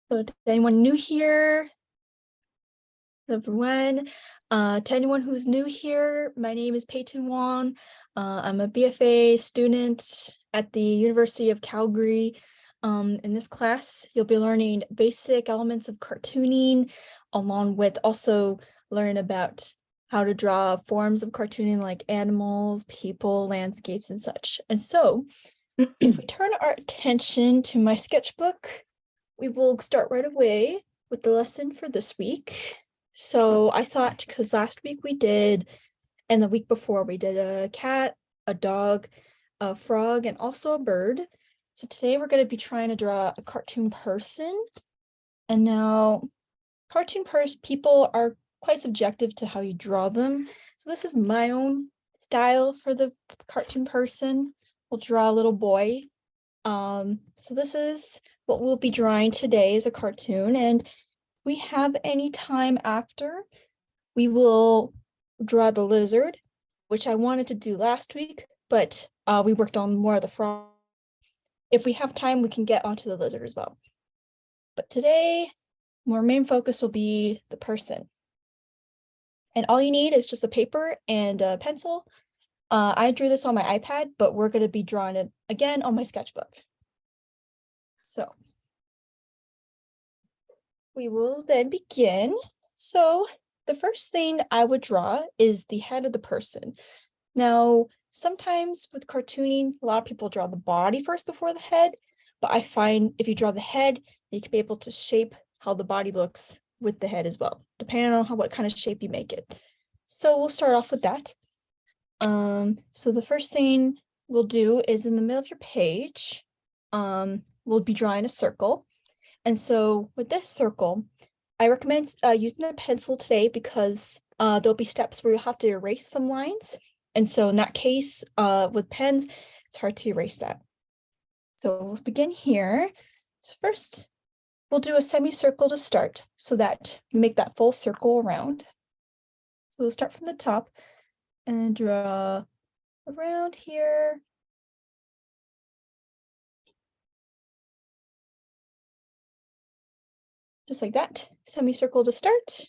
So to anyone new here, everyone, to anyone who's new here, my name is Peyton Wong. I'm a BFA student at the University of Calgary. In this class, you'll be learning basic elements of cartooning, along with also learn about how to draw forms of cartooning like animals, people, landscapes, and such. And so, if we turn our attention to my sketchbook, we will start right away with the lesson for this week. So I thought, because last week we did, and the week before we did a cat, a dog, a frog, and also a bird. So today we're going to be trying to draw a cartoon person. And now cartoon people are quite subjective to how you draw them. So this is my own style for the cartoon person. We'll draw a little boy. So this is what we'll be drawing today is a cartoon, and if we have any time after, we will draw the lizard, which I wanted to do last week, but we worked on more of the frog. If we have time, we can get onto the lizard as well. But today, our main focus will be the person. And all you need is just a paper and a pencil. I drew this on my iPad, but we're going to be drawing it again on my sketchbook. So we will then begin. So the first thing I would draw is the head of the person. Now, sometimes with cartooning, a lot of people draw the body first before the head, but I find if you draw the head, you can be able to shape how the body looks with the head as well, depending on what kind of shape you make it. So we'll start off with that. So the first thing we'll do is in the middle of your page, we'll be drawing a circle. And so with this circle, I recommend using a pencil today because there'll be steps where you'll have to erase some lines. And so in that case, with pens, it's hard to erase that. So we'll begin here. So first, we'll do a semicircle to start so that we make that full circle around. So we'll start from the top and draw around here. Just like that, semicircle to start.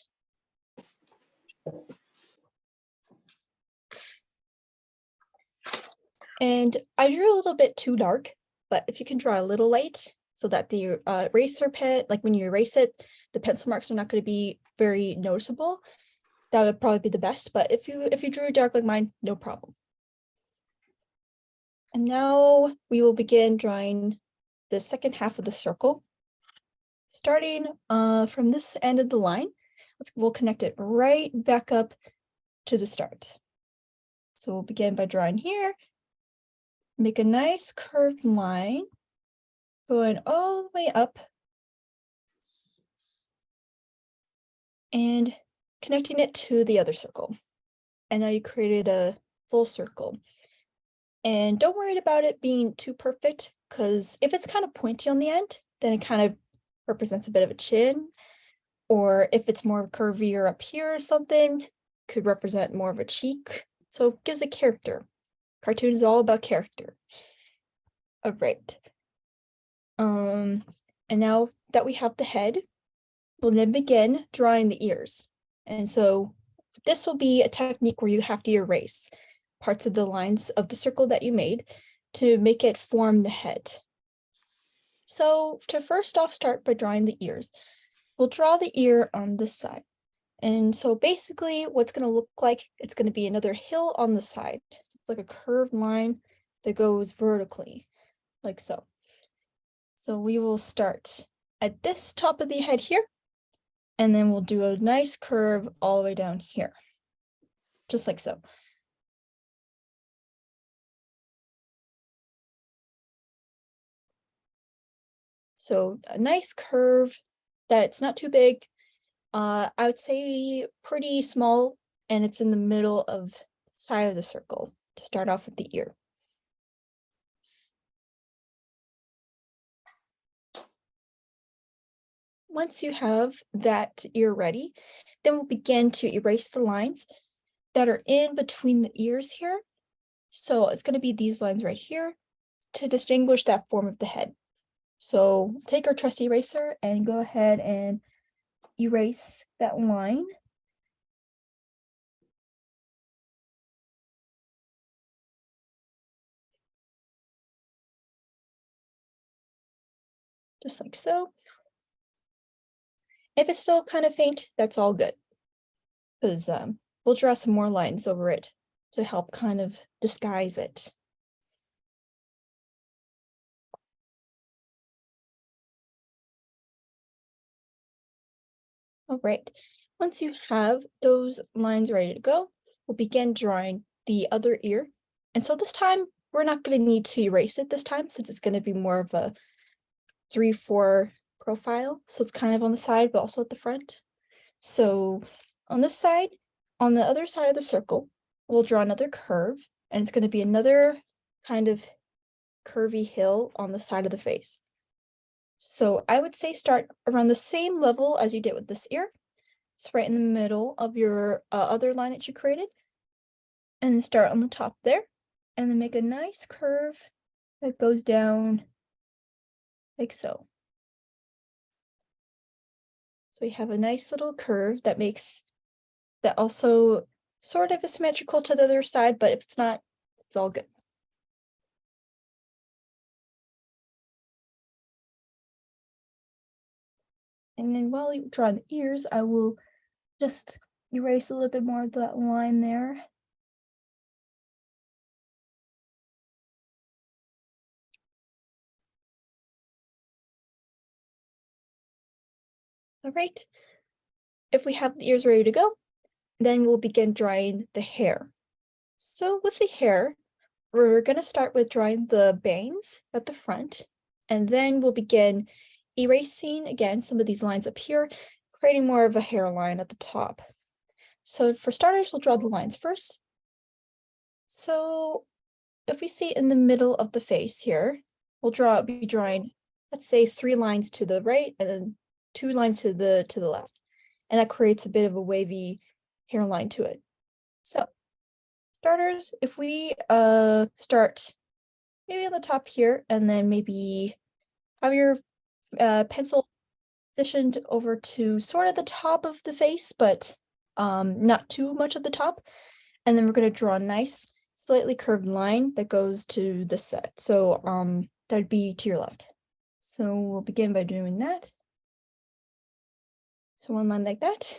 And I drew a little bit too dark, but if you can draw a little light so that the eraser pen, like when you erase it, the pencil marks are not going to be very noticeable, that would probably be the best. But if you drew dark like mine, no problem. And now we will begin drawing the second half of the circle. Starting from this end of the line, we'll connect it right back up to the start. So we'll begin by drawing here. Make a nice curved line going all the way up and connecting it to the other circle. And now you created a full circle. And don't worry about it being too perfect, because if it's kind of pointy on the end, then it kind of represents a bit of a chin. Or if it's more curvier up here or something, could represent more of a cheek. So it gives a character. Cartoon is all about character. All right. And now that we have the head, we'll then begin drawing the ears. And so this will be a technique where you have to erase parts of the lines of the circle that you made to make it form the head. So to first off start by drawing the ears, we'll draw the ear on this side. And so basically what's going to look like, it's going to be another hill on the side. It's like a curved line that goes vertically, like so. So we will start at this top of the head here, and then we'll do a nice curve all the way down here, just like so. So a nice curve that it's not too big. I would say pretty small, and it's in the middle of the side of the circle to start off with the ear. Once you have that ear ready, then we'll begin to erase the lines that are in between the ears here. So it's going to be these lines right here to distinguish that form of the head. So take our trusty eraser and go ahead and erase that line. Just like so. If it's still kind of faint, that's all good. Because we'll draw some more lines over it to help kind of disguise it. All right, once you have those lines ready to go, we'll begin drawing the other ear. And so this time, we're not going to need to erase it this time since it's going to be more of a 3-4 profile. So it's kind of on the side, but also at the front. So on this side, on the other side of the circle, we'll draw another curve, and it's going to be another kind of curvy hill on the side of the face. So I would say start around the same level as you did with this ear. So right in the middle of your other line that you created, and then start on the top there, and then make a nice curve that goes down like so. So we have a nice little curve that makes that also sort of is symmetrical to the other side, but if it's not, it's all good. And then while you draw the ears, I will just erase a little bit more of that line there. All right. If we have the ears ready to go, then we'll begin drawing the hair. So with the hair, we're going to start with drawing the bangs at the front, and then we'll begin erasing again some of these lines up here, creating more of a hairline at the top. So for starters, we'll draw the lines first. So if we see in the middle of the face here, we'll be drawing, let's say 3 lines to the right and then 2 lines to the left. And that creates a bit of a wavy hairline to it. So starters, if we start maybe on the top here and then maybe have your pencil positioned over to sort of the top of the face, but not too much at the top. And then we're going to draw a nice slightly curved line that goes to this side. So that'd be to your left. So we'll begin by doing that. So one line like that.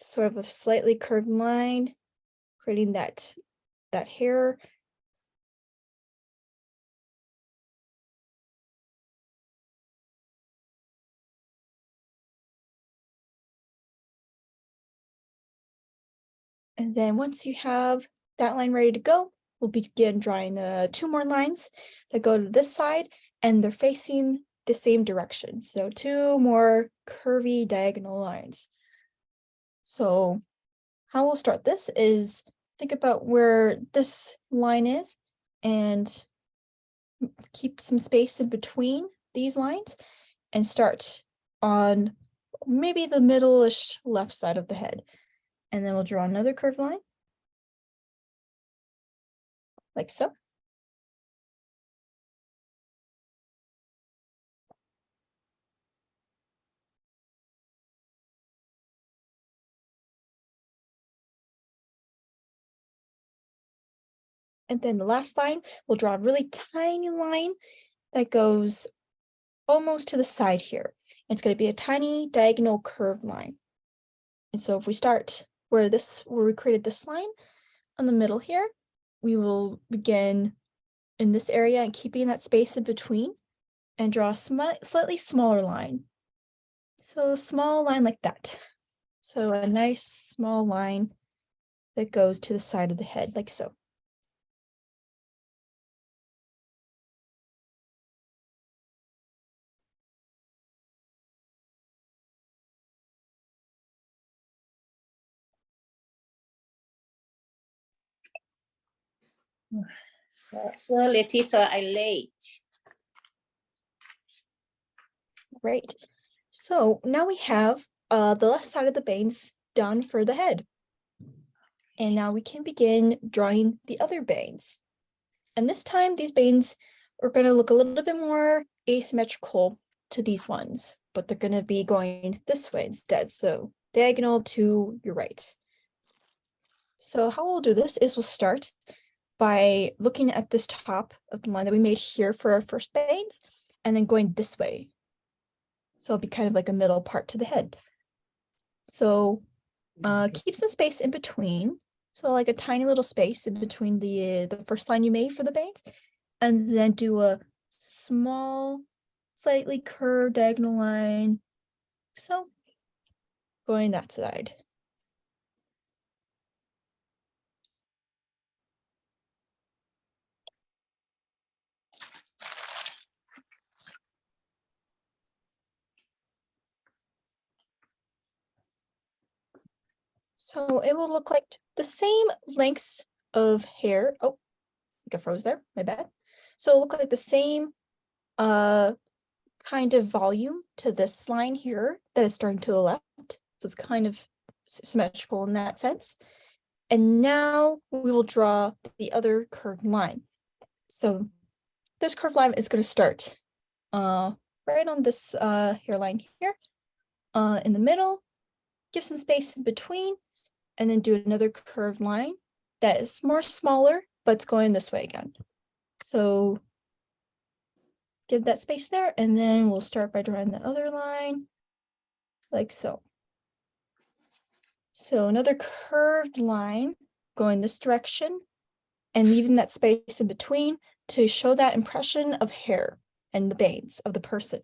Sort of a slightly curved line, creating that hair. And then once you have that line ready to go, we'll begin drawing 2 more lines that go to this side, and they're facing the same direction. So 2 more curvy diagonal lines. So how we'll start this is think about where this line is and keep some space in between these lines and start on maybe the middle-ish left side of the head. And then we'll draw another curved line like so. And then the last line, we'll draw a really tiny line that goes almost to the side here. It's going to be a tiny diagonal curved line. And so if we start where we created this line on the middle here, we will begin in this area and keeping that space in between and draw a slightly smaller line. So a small line like that. So a nice small line that goes to the side of the head like so. Sorry, teacher, I late. Right. So now we have the left side of the bangs done for the head. And now we can begin drawing the other bangs. And this time these bangs we're going to look a little bit more asymmetrical to these ones, but they're going to be going this way instead. So diagonal to your right. So how we'll do this is we'll start by looking at this top of the line that we made here for our first veins, and then going this way. So it'll be kind of like a middle part to the head. So keep some space in between. So like a tiny little space in between the first line you made for the veins, and then do a small, slightly curved diagonal line. So going that side. So it will look like the same length of hair. Oh, I think I froze there, my bad. So it'll look like the same kind of volume to this line here that is starting to the left. So it's kind of symmetrical in that sense. And now we will draw the other curved line. So this curved line is going to start right on this hairline here, in the middle, give some space in between, and then do another curved line that is more smaller, but it's going this way again. So give that space there, and then we'll start by drawing the other line like so. So another curved line going this direction and leaving that space in between to show that impression of hair and the veins of the person.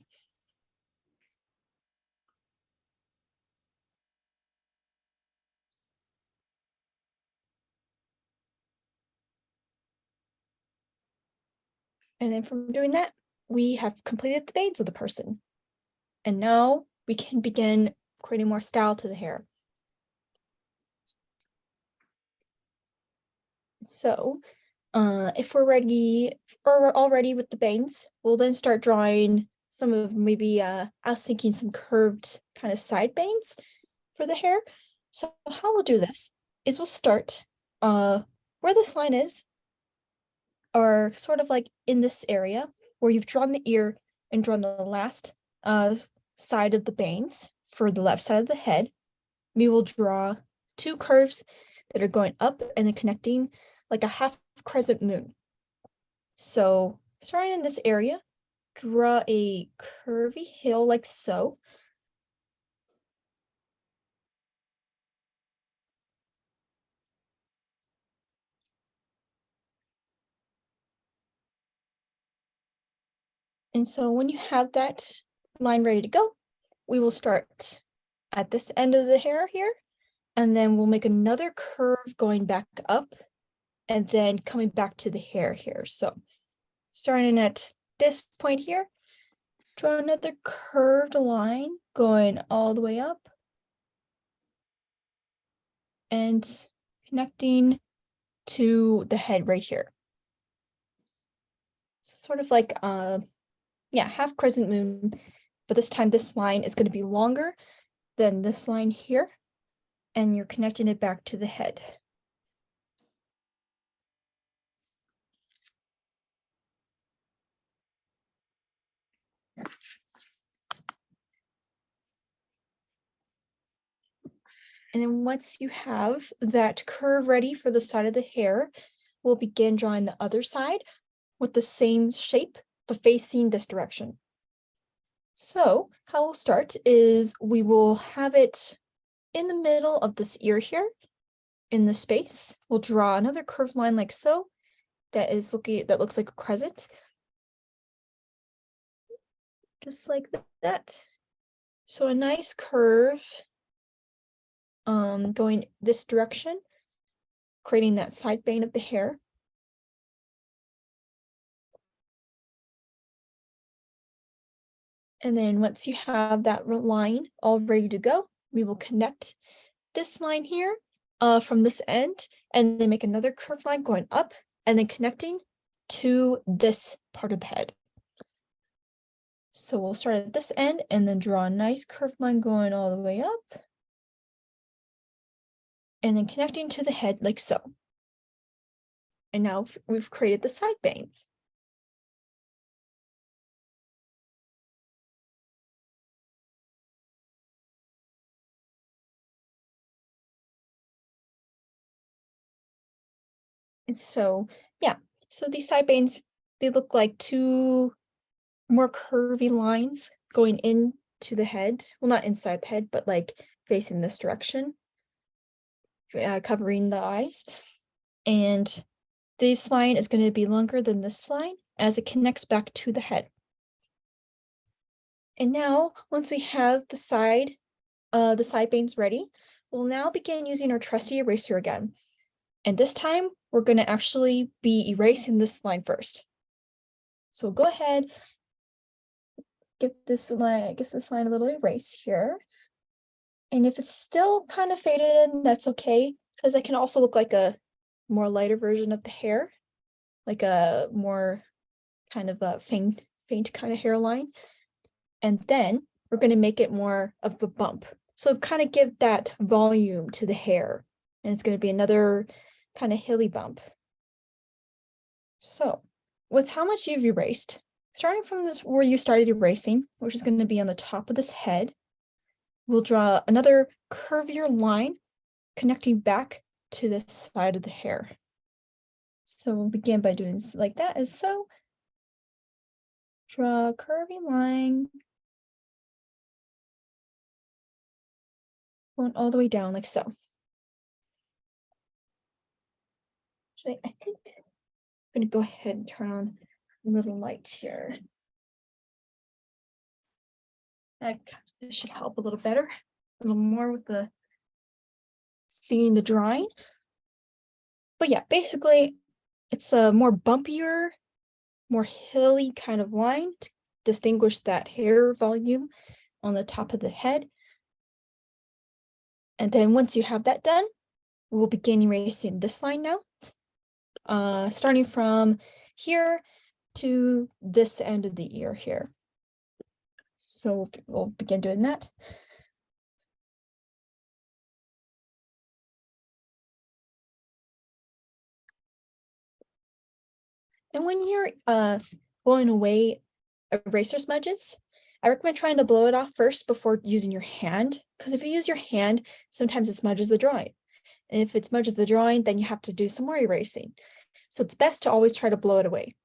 And then from doing that, we have completed the veins of the person. And now we can begin creating more style to the hair. So if we're ready, or we're all ready with the veins, we'll then start drawing some of maybe, I was thinking some curved kind of side veins for the hair. So how we'll do this is we'll start where this line is, or sort of like in this area where you've drawn the ear and drawn the last side of the veins for the left side of the head. We will draw two curves that are going up and then connecting like a half crescent moon. So starting in this area, draw a curvy hill like so. And so when you have that line ready to go, we will start at this end of the hair here, and then we'll make another curve going back up and then coming back to the hair here. So starting at this point here, draw another curved line going all the way up and connecting to the head right here. Sort of like, yeah, half crescent moon, but this time this line is going to be longer than this line here, and you're connecting it back to the head. And then once you have that curve ready for the side of the hair, we'll begin drawing the other side with the same shape, but facing this direction. So how we'll start is we will have it in the middle of this ear here, in the space. We'll draw another curved line like so, that looks like a crescent. Just like that. So a nice curve going this direction, creating that side vein of the hair. And then once you have that line all ready to go, we will connect this line here from this end, and then make another curved line going up and then connecting to this part of the head. So we'll start at this end and then draw a nice curved line going all the way up and then connecting to the head like so. And now we've created the side veins. And so, yeah, so these side bangs, they look like two more curvy lines going into the head. Well, not inside the head, but like facing this direction, covering the eyes. And this line is going to be longer than this line as it connects back to the head. And now, once we have the side bangs ready, we'll now begin using our trusty eraser again. And this time, we're going to actually be erasing this line first. So go ahead, give this line a little erase here. And if it's still kind of faded in, that's okay, because it can also look like a more lighter version of the hair, like a more kind of a faint kind of hairline. And then we're going to make it more of a bump. So kind of give that volume to the hair. And it's going to be another kind of hilly bump. So with how much you've erased, starting from this where you started erasing, which is going to be on the top of this head, we'll draw another curvier line connecting back to the side of the hair. So we'll begin by doing this like that, as so. Draw a curvy line going all the way down like so. Actually, I think I'm going to go ahead and turn on a little light here. That should help a little better, a little more with the seeing the drawing. But yeah, basically it's a more bumpier, more hilly kind of line to distinguish that hair volume on the top of the head. And then once you have that done, we'll begin erasing this line now. Starting from here to this end of the ear here. So we'll begin doing that. And when you're blowing away eraser smudges, I recommend trying to blow it off first before using your hand, because if you use your hand, sometimes it smudges the drawing. And if it smudges the drawing, then you have to do some more erasing. So it's best to always try to blow it away.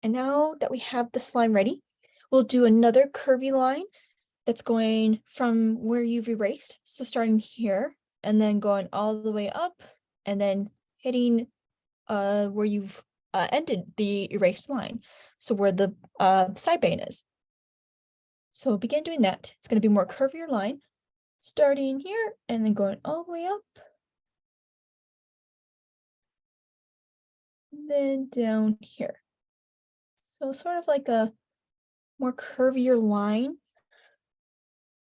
And now that we have the slime ready, we'll do another curvy line that's going from where you've erased. So starting here and then going all the way up and then hitting where you've ended the erased line. So where the side bane is. So begin doing that. It's going to be more curvier line, starting here and then going all the way up. And then down here. So sort of like a more curvier line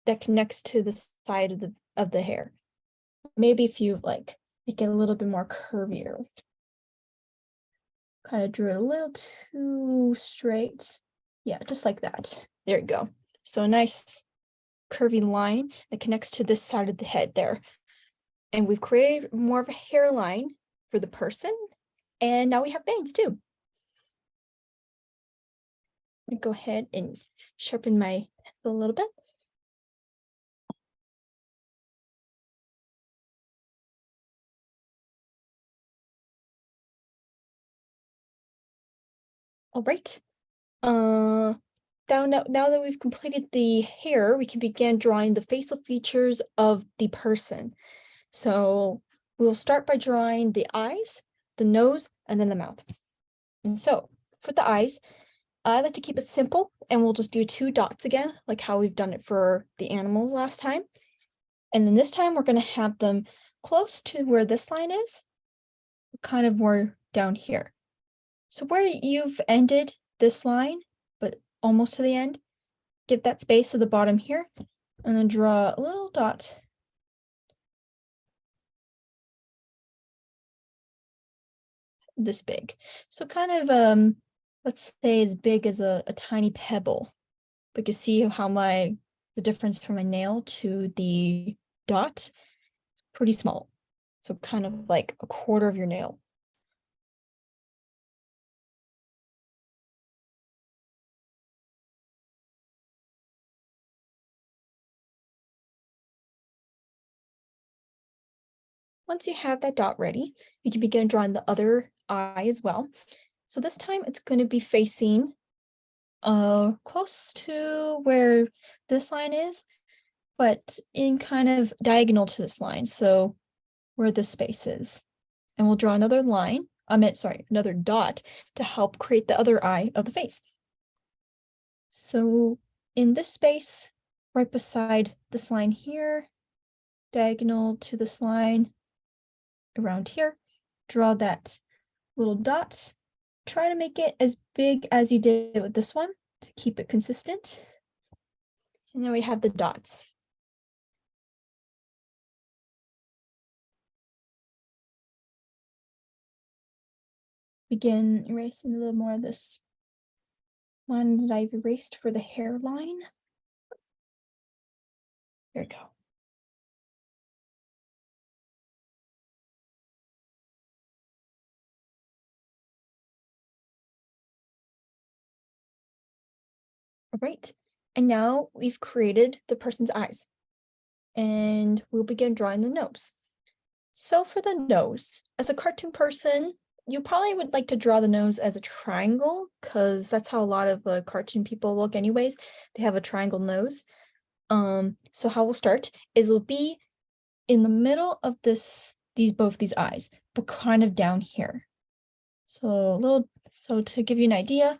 that connects to the side of the hair. Maybe if you like make it a little bit more curvier. Kind of drew it a little too straight. Yeah, just like that. There you go. So a nice curvy line that connects to this side of the head there. And we've created more of a hairline for the person. And now we have bangs too. Let me go ahead and sharpen my pencil a little bit. All right. Now that we've completed the hair, we can begin drawing the facial features of the person. So we'll start by drawing the eyes, the nose, and then the mouth. And so for the eyes, I like to keep it simple, and we'll just do 2 dots again, like how we've done it for the animals last time. And then this time we're going to have them close to where this line is, kind of more down here. So where you've ended this line, but almost to the end, get that space at the bottom here, and then draw a little dot this big. So kind of, let's say as big as a tiny pebble. But you can see how the difference from my nail to the dot is pretty small. So kind of like a quarter of your nail. Once you have that dot ready, you can begin drawing the other eye as well. So this time it's going to be facing close to where this line is, but in kind of diagonal to this line, so where this space is. And we'll draw another line, another dot to help create the other eye of the face. So in this space, right beside this line here, diagonal to this line around here, draw that little dot. Try to make it as big as you did with this one to keep it consistent. And then we have the dots. Begin erasing a little more of this line that I've erased for the hairline. There we go. All right, and now we've created the person's eyes, and we'll begin drawing the nose. So for the nose, as a cartoon person, you probably would like to draw the nose as a triangle because that's how a lot of cartoon people look anyways. They have a triangle nose. So how we'll start is we'll be in the middle of both these eyes, but kind of down here. So to give you an idea,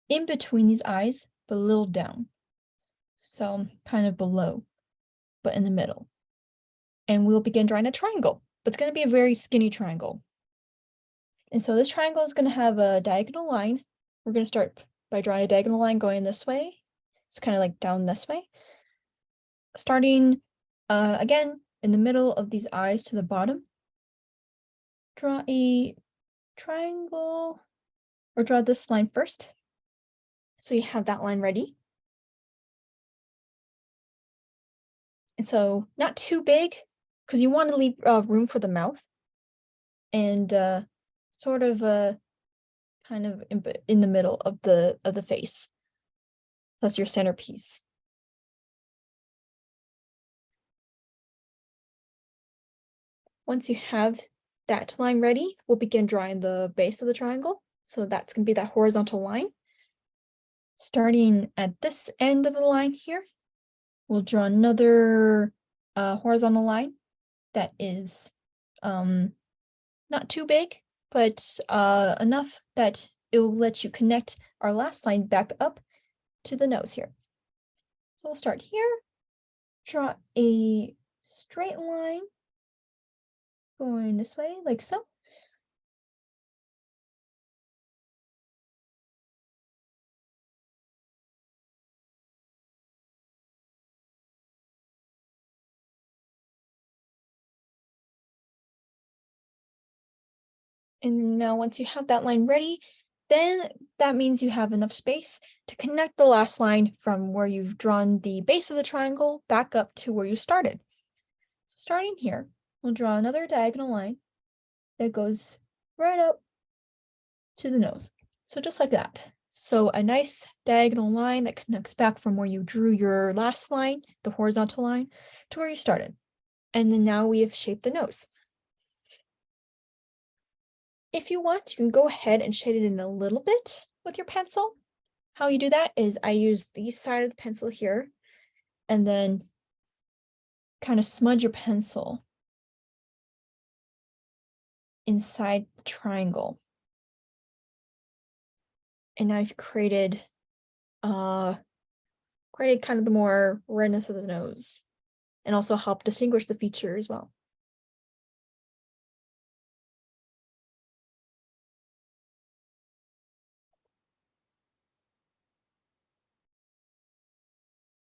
in between these eyes, but a little down. So kind of below, but in the middle. And we'll begin drawing a triangle, but it's going to be a very skinny triangle. And so this triangle is going to have a diagonal line. We're going to start by drawing a diagonal line going this way. It's kind of like down this way. Starting again in the middle of these eyes to the bottom. Draw a triangle, or draw this line first. So you have that line ready. And so not too big, because you want to leave room for the mouth. And sort of kind of in the middle of the face. That's your centerpiece. Once you have that line ready, we'll begin drawing the base of the triangle. So that's going to be that horizontal line. Starting at this end of the line here, we'll draw another horizontal line that is not too big, but enough that it will let you connect our last line back up to the nose here. So we'll start here, draw a straight line going this way, like so. And now once you have that line ready, then that means you have enough space to connect the last line from where you've drawn the base of the triangle back up to where you started. So starting here, we'll draw another diagonal line that goes right up to the nose. So just like that. So a nice diagonal line that connects back from where you drew your last line, the horizontal line, to where you started. And then now we have shaped the nose. If you want, you can go ahead and shade it in a little bit with your pencil. How you do that is I use the side of the pencil here and then kind of smudge your pencil inside the triangle. And I've created kind of the more redness of the nose and also help distinguish the feature as well.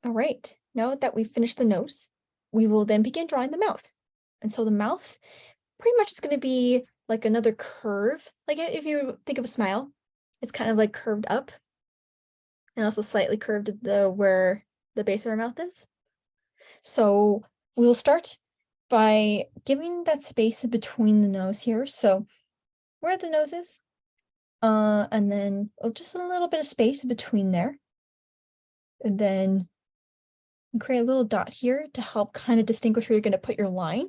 All right, now that we've finished the nose, we will then begin drawing the mouth. And so the mouth pretty much is going to be like another curve. Like if you think of a smile, it's kind of like curved up and also slightly curved at where the base of our mouth is. So we'll start by giving that space in between the nose here. So where the nose is, and then just a little bit of space between there. And then create a little dot here to help kind of distinguish where you're going to put your line.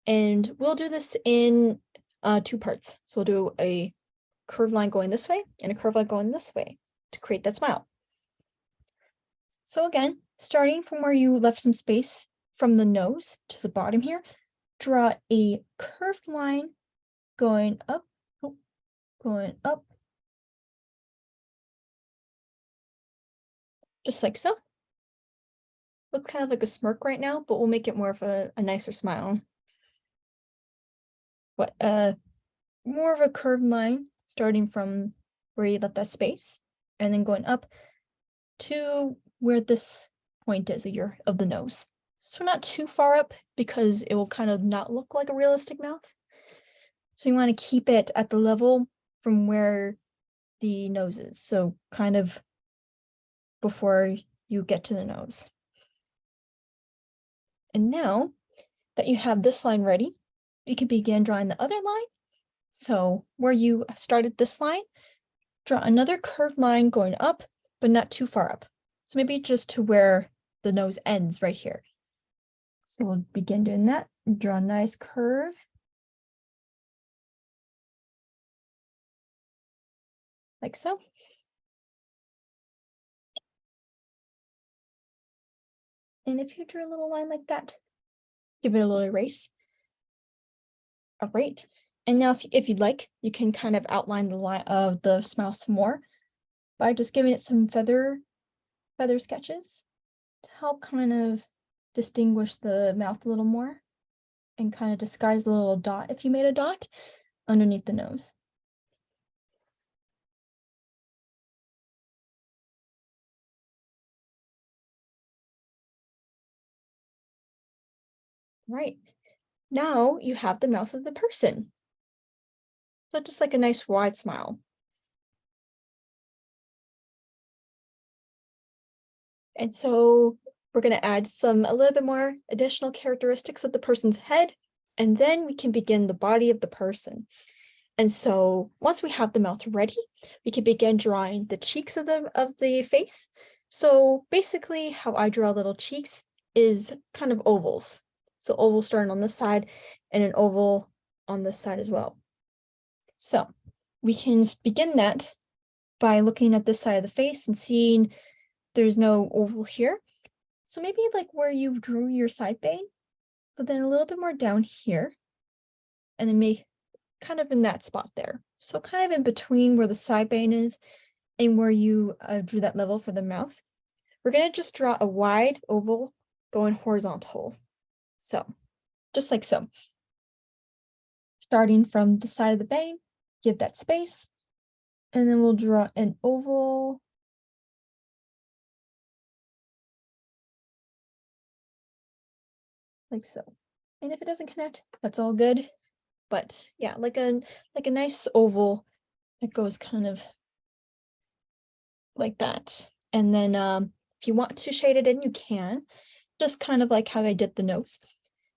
And we'll do this in 2 parts. So we'll do a curved line going this way and a curved line going this way to create that smile. So again, starting from where you left some space from the nose to the bottom here, draw a curved line going up, going up, just like so. Looks kind of like a smirk right now, but we'll make it more of a nicer smile. But more of a curved line starting from where you left that space and then going up to where this point is of the nose. So not too far up because it will kind of not look like a realistic mouth. So you want to keep it at the level from where the nose is. So kind of before you get to the nose. And now that you have this line ready, you can begin drawing the other line. So where you started this line, draw another curved line going up, but not too far up. So maybe just to where the nose ends right here. So we'll begin doing that. Draw a nice curve. Like so. And if you drew a little line like that, give it a little erase. All right. And now if you'd like, you can kind of outline the line of the smile some more by just giving it some feather sketches to help kind of distinguish the mouth a little more and kind of disguise the little dot if you made a dot underneath the nose. Right. Now you have the mouth of the person. So just like a nice wide smile. And so we're going to add a little bit more additional characteristics of the person's head, and then we can begin the body of the person. And so once we have the mouth ready, we can begin drawing the cheeks of the face. So basically how I draw little cheeks is kind of ovals. So oval starting on this side and an oval on this side as well. So we can begin that by looking at this side of the face and seeing there's no oval here. So maybe like where you drew your side bane, but then a little bit more down here, and then make kind of in that spot there. So kind of in between where the side bane is and where you drew that level for the mouth. We're going to just draw a wide oval going horizontal. So just like so. Starting from the side of the bane, give that space, and then we'll draw an oval like so. And if it doesn't connect, that's all good. But yeah, like a nice oval that goes kind of like that. And then if you want to shade it in, you can. Just kind of like how I did the nose.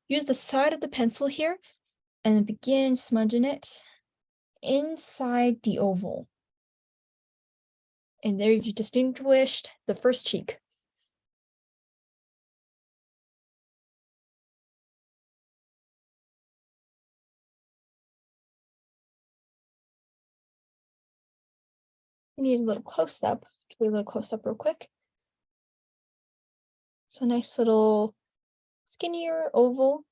Use the side of the pencil here and then begin smudging it inside the oval. And there you've distinguished the first cheek. I need a little close up. Do a little close up real quick. So nice little skinnier oval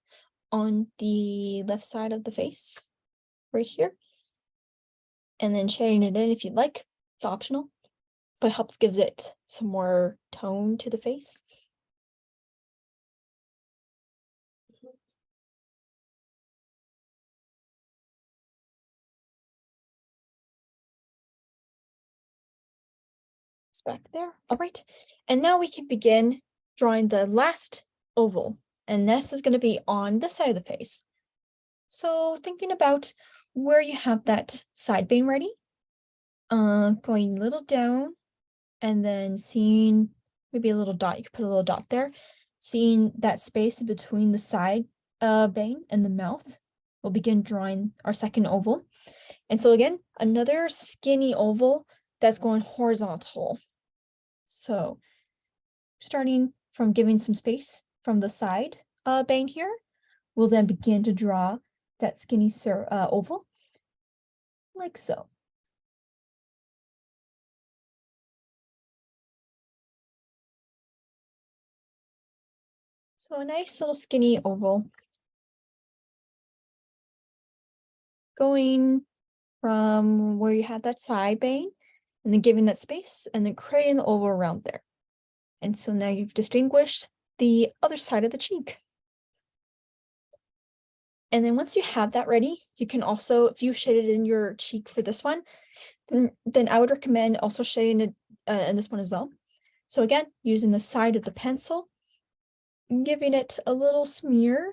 on the left side of the face, right here. And then shading it in if you'd like. It's optional, but it helps gives it some more tone to the face. It's back there. All right. And now we can begin drawing the last oval. And this is going to be on this side of the face. So thinking about where you have that side bane ready, going a little down and then seeing maybe a little dot. You could put a little dot there. Seeing that space between the side bane and the mouth, we'll begin drawing our second oval. And so again, another skinny oval that's going horizontal. So starting from giving some space from the side bane here, we'll then begin to draw that skinny oval, like so. So a nice little skinny oval going from where you had that side bane and then giving that space and then creating the oval around there. And so now you've distinguished the other side of the cheek. And then once you have that ready, you can also, if you shaded in your cheek for this one, then I would recommend also shading it in this one as well. So again, using the side of the pencil, giving it a little smear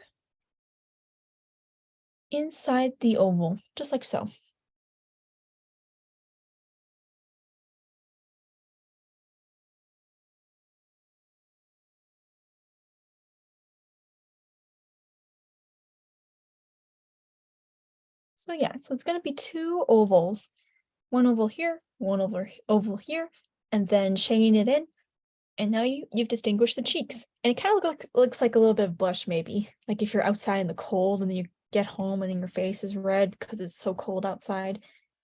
inside the oval, just like so. So yeah, so it's going to be two ovals, one oval here, one oval here, and then shading it in. And now you've distinguished the cheeks. And it kind of looks like a little bit of blush maybe. Like if you're outside in the cold and then you get home and then your face is red because it's so cold outside.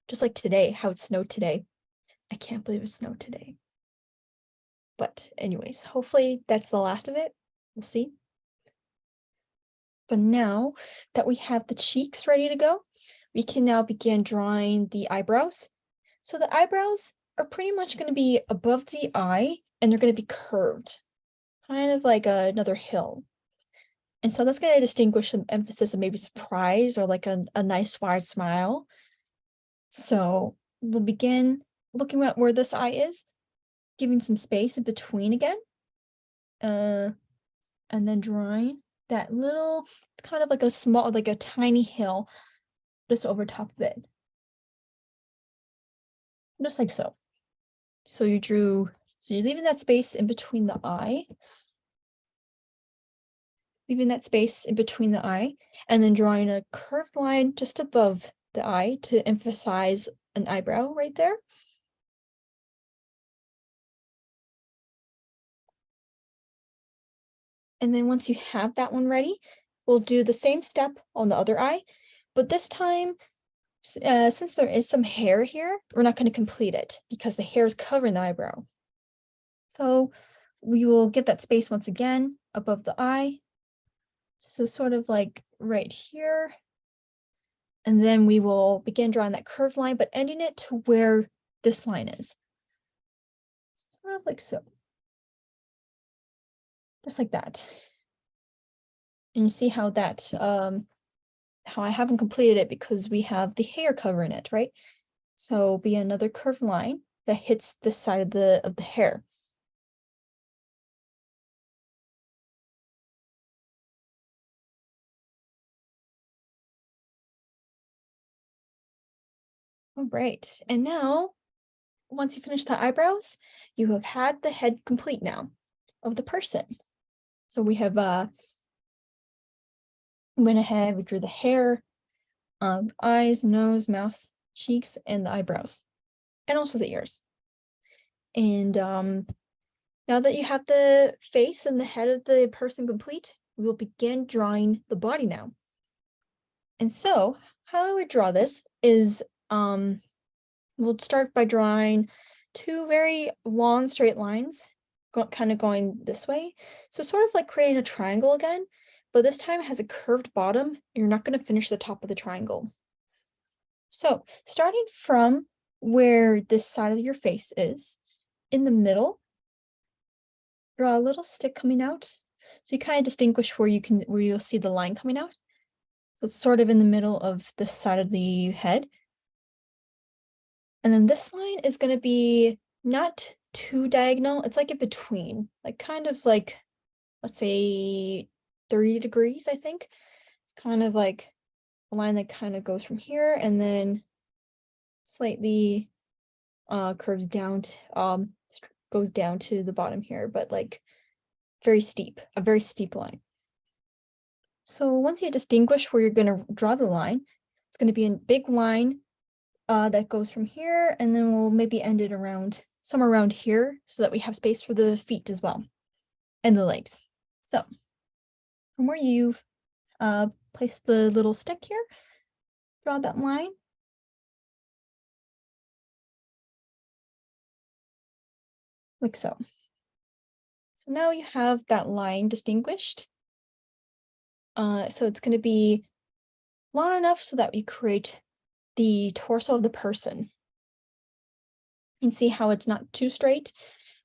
Just like today, how it snowed today. I can't believe it snowed today. But anyways, hopefully that's the last of it. We'll see. But now that we have the cheeks ready to go, we can now begin drawing the eyebrows. So the eyebrows are pretty much going to be above the eye and they're going to be curved, kind of like another hill. And so that's going to distinguish some emphasis of maybe surprise or like a nice wide smile. So we'll begin looking at where this eye is, giving some space in between again. And then drawing that little, kind of like a small, like a tiny hill just over top of it. Just like so. So you're leaving that space in between the eye. Leaving that space in between the eye, and then drawing a curved line just above the eye to emphasize an eyebrow right there. And then once you have that one ready, we'll do the same step on the other eye, but this time, since there is some hair here, we're not going to complete it because the hair is covering the eyebrow. So we will get that space once again above the eye. So sort of like right here. And then we will begin drawing that curved line, but ending it to where this line is. Sort of like so. Just like that. And you see how that, how I haven't completed it because we have the hair covering it, right? So be another curved line that hits this side of the hair. All right, and now, once you finish the eyebrows, you have had the head complete now of the person. So we have went ahead, we drew the hair, eyes, nose, mouth, cheeks, and the eyebrows, and also the ears. And now that you have the face and the head of the person complete, we will begin drawing the body now. And so how I would draw this is we'll start by drawing two very long straight lines, kind of going this way. So sort of like creating a triangle again, but this time it has a curved bottom. And you're not going to finish the top of the triangle. So starting from where this side of your face is, in the middle, draw a little stick coming out. So you kind of distinguish where you'll see the line coming out. So it's sort of in the middle of this side of the head. And then this line is going to be not too diagonal. It's like in between, like kind of like, let's say 30 degrees, I think. It's kind of like a line that kind of goes from here and then slightly curves down to, goes down to the bottom here, but like very steep, a very steep line. So once you distinguish where you're going to draw the line, it's going to be a big line that goes from here, and then we'll maybe end it around somewhere around here so that we have space for the feet as well and the legs. So from where you've place the little stick here, draw that line. Like so. So now you have that line distinguished. So it's going to be long enough so that we create the torso of the person. You can see how it's not too straight,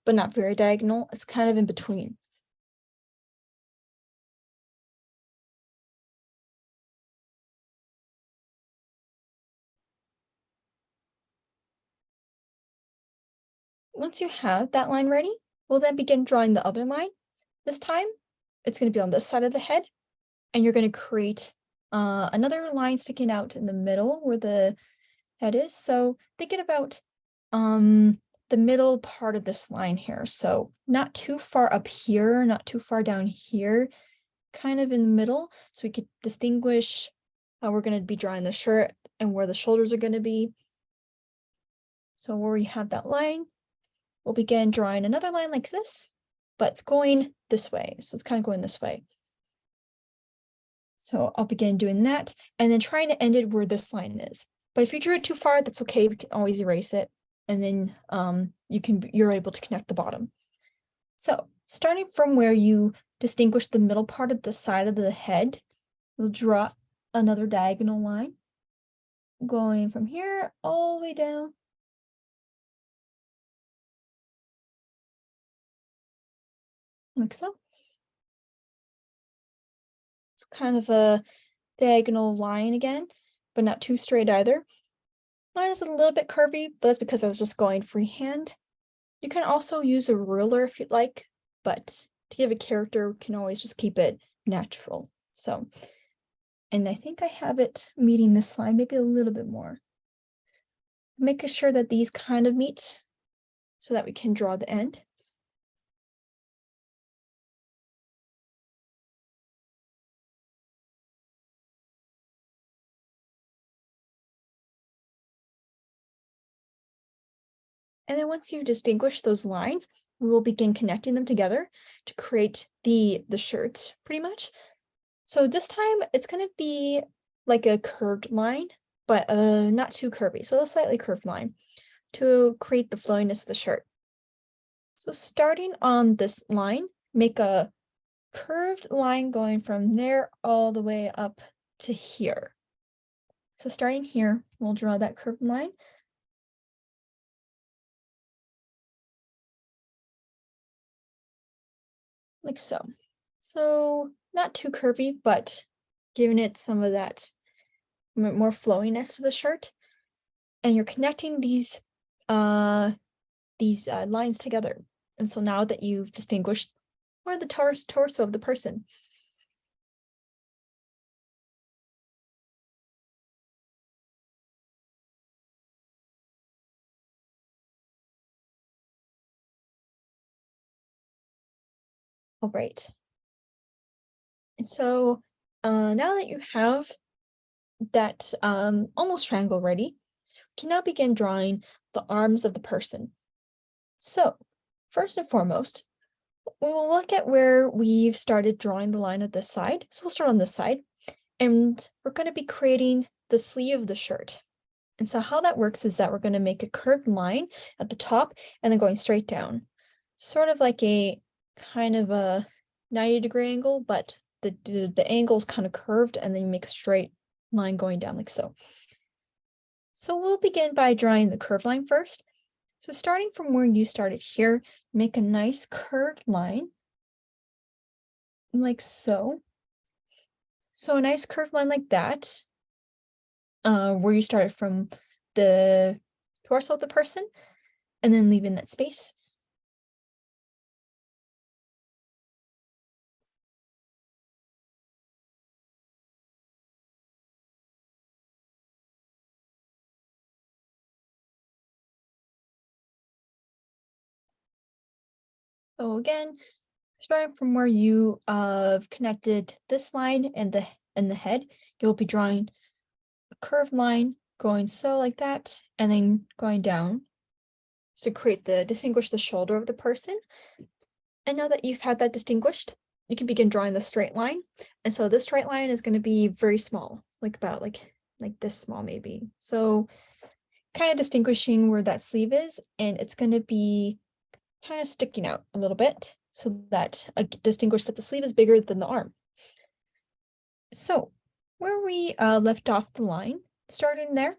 but not very diagonal. It's kind of in between. Once you have that line ready, we'll then begin drawing the other line. This time, it's going to be on this side of the head, and you're going to create another line sticking out in the middle where the head is. So thinking about the middle part of this line here. So not too far up here, not too far down here, kind of in the middle. So we could distinguish how we're going to be drawing the shirt and where the shoulders are going to be. So where we have that line, we'll begin drawing another line like this, but it's going this way. So it's kind of going this way. So I'll begin doing that and then trying to end it where this line is. But if you drew it too far, that's okay. We can always erase it. And then you're able to connect the bottom. So starting from where you distinguish the middle part of the side of the head, we'll draw another diagonal line going from here all the way down. Like so. It's kind of a diagonal line again, but not too straight either. Mine is a little bit curvy, but that's because I was just going freehand. You can also use a ruler if you'd like, but to give a character, we can always just keep it natural. So, and I think I have it meeting this line, maybe a little bit more. Making sure that these kind of meet so that we can draw the end. And then once you distinguish those lines, we will begin connecting them together to create the shirt pretty much. So this time it's going to be like a curved line, but not too curvy. So a slightly curved line to create the flowiness of the shirt. So starting on this line, make a curved line going from there all the way up to here. So starting here, we'll draw that curved line. Like so. So not too curvy, but giving it some of that more flowiness to the shirt. And you're connecting these lines together. And so now that you've distinguished where the torso of the person. All right. And so now that you have that almost triangle ready, you can now begin drawing the arms of the person. So first and foremost, we will look at where we've started drawing the line at this side. So we'll start on this side, and we're going to be creating the sleeve of the shirt. And so how that works is that we're going to make a curved line at the top and then going straight down. Sort of like a kind of a 90-degree angle, but the angle is kind of curved, and then you make a straight line going down like so. So we'll begin by drawing the curved line first. So starting from where you started here, make a nice curved line like so. So a nice curved line like that, where you started from the torso of the person, and then leaving that space. So again, starting from where you connected this line and the head, you'll be drawing a curved line going so like that, and then going down to distinguish the shoulder of the person. And now that you've had that distinguished, you can begin drawing the straight line. And so this straight line is going to be very small, like about like this small maybe. So kind of distinguishing where that sleeve is, and it's going to be kind of sticking out a little bit so that distinguish that the sleeve is bigger than the arm. So where we left off the line, starting there,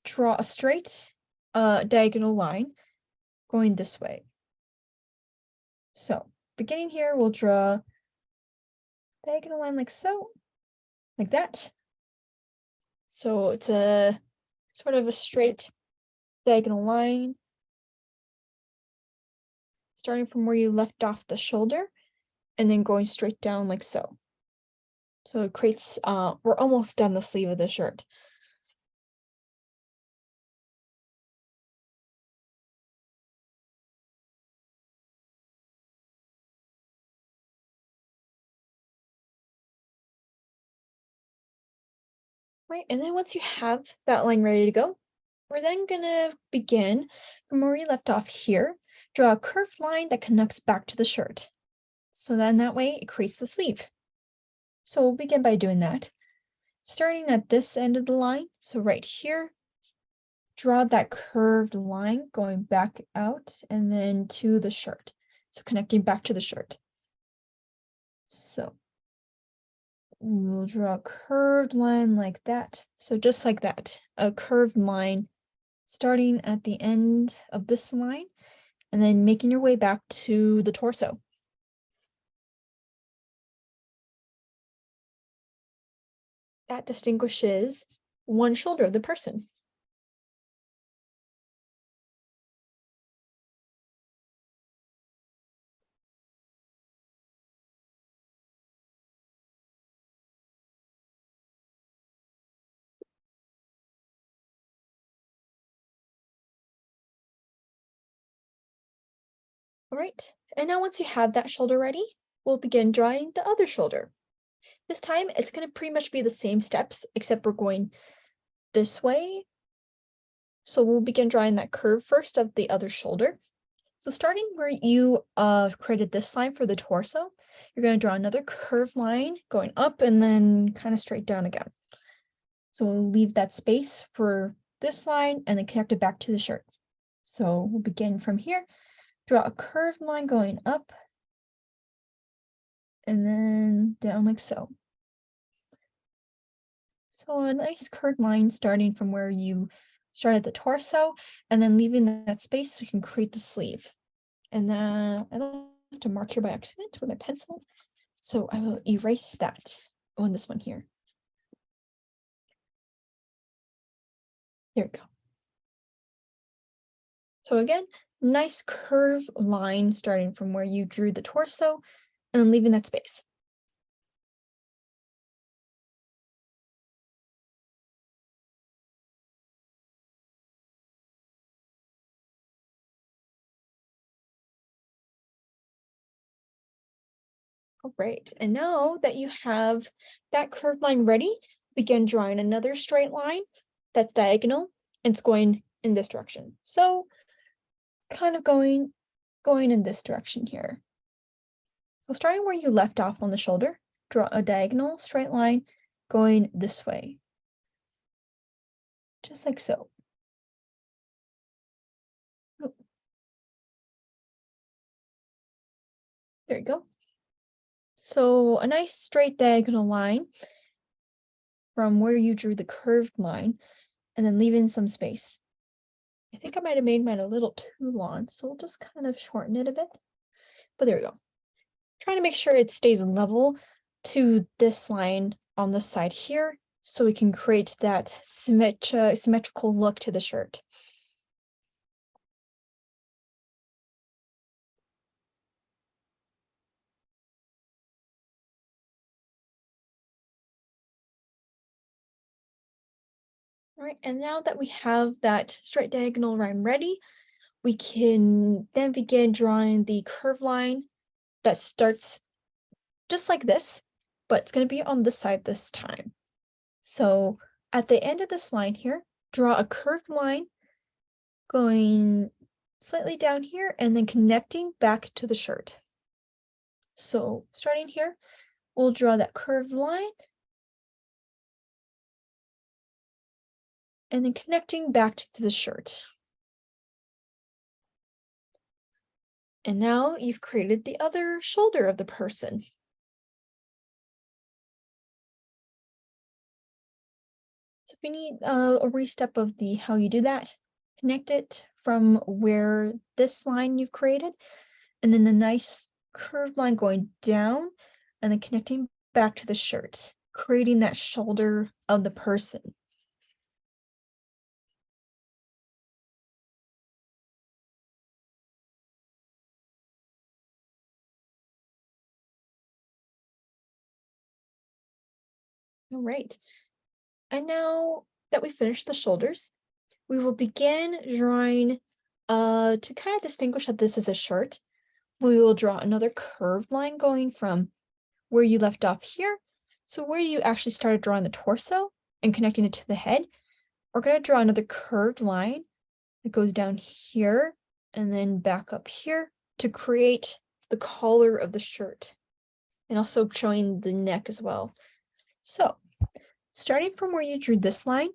draw a straight diagonal line going this way. So beginning here, we'll draw diagonal line like so, like that. So it's a sort of a straight diagonal line starting from where you left off the shoulder and then going straight down like so. So it creates, we're almost done the sleeve of the shirt. Right, and then once you have that line ready to go, we're then gonna begin from where we left off here, draw a curved line that connects back to the shirt. So then that way it creates the sleeve. So we'll begin by doing that. Starting at this end of the line, so right here, draw that curved line going back out and then to the shirt. So connecting back to the shirt. So we'll draw a curved line like that. So just like that, a curved line starting at the end of this line and then making your way back to the torso. That distinguishes one shoulder of the person. All right, and now once you have that shoulder ready, we'll begin drawing the other shoulder. This time it's going to pretty much be the same steps, except we're going this way. So we'll begin drawing that curve first of the other shoulder. So starting where you created this line for the torso, you're going to draw another curved line going up and then kind of straight down again. So we'll leave that space for this line and then connect it back to the shirt. So we'll begin from here, draw a curved line going up and then down like so. So a nice curved line starting from where you started the torso and then leaving that space so you can create the sleeve. And then I left a mark here by accident with my pencil. So I will erase that on this one here. There we go. So again, nice curved line starting from where you drew the torso and then leaving that space. All right, and now that you have that curved line ready, begin drawing another straight line that's diagonal and it's going in this direction. So kind of going in this direction here. So starting where you left off on the shoulder, draw a diagonal straight line going this way. Just like so. Oh, there you go. So a nice straight diagonal line from where you drew the curved line and then leave in some space. I think I might have made mine a little too long, so we'll just kind of shorten it a bit. But there we go. Trying to make sure it stays level to this line on the side here so we can create that symmetrical look to the shirt. All right, and now that we have that straight diagonal line ready, we can then begin drawing the curved line that starts just like this, but it's going to be on this side this time. So at the end of this line here, draw a curved line going slightly down here and then connecting back to the shirt. So starting here, we'll draw that curved line and then connecting back to the shirt. And now you've created the other shoulder of the person. So if you need a re-step of the how you do that, connect it from where this line you've created, and then the nice curved line going down, and then connecting back to the shirt, creating that shoulder of the person. All right. And now that we finished the shoulders, we will begin drawing to kind of distinguish that this is a shirt. We will draw another curved line going from where you left off here. So where you actually started drawing the torso and connecting it to the head, we're going to draw another curved line that goes down here and then back up here to create the collar of the shirt and also showing the neck as well. So starting from where you drew this line,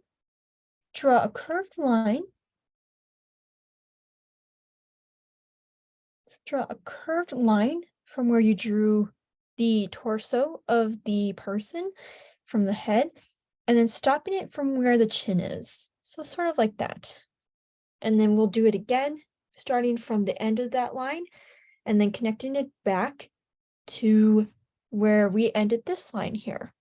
draw a curved line. Draw a curved line from where you drew the torso of the person from the head, and then stopping it from where the chin is. So sort of like that. And then we'll do it again, starting from the end of that line, and then connecting it back to where we ended this line here.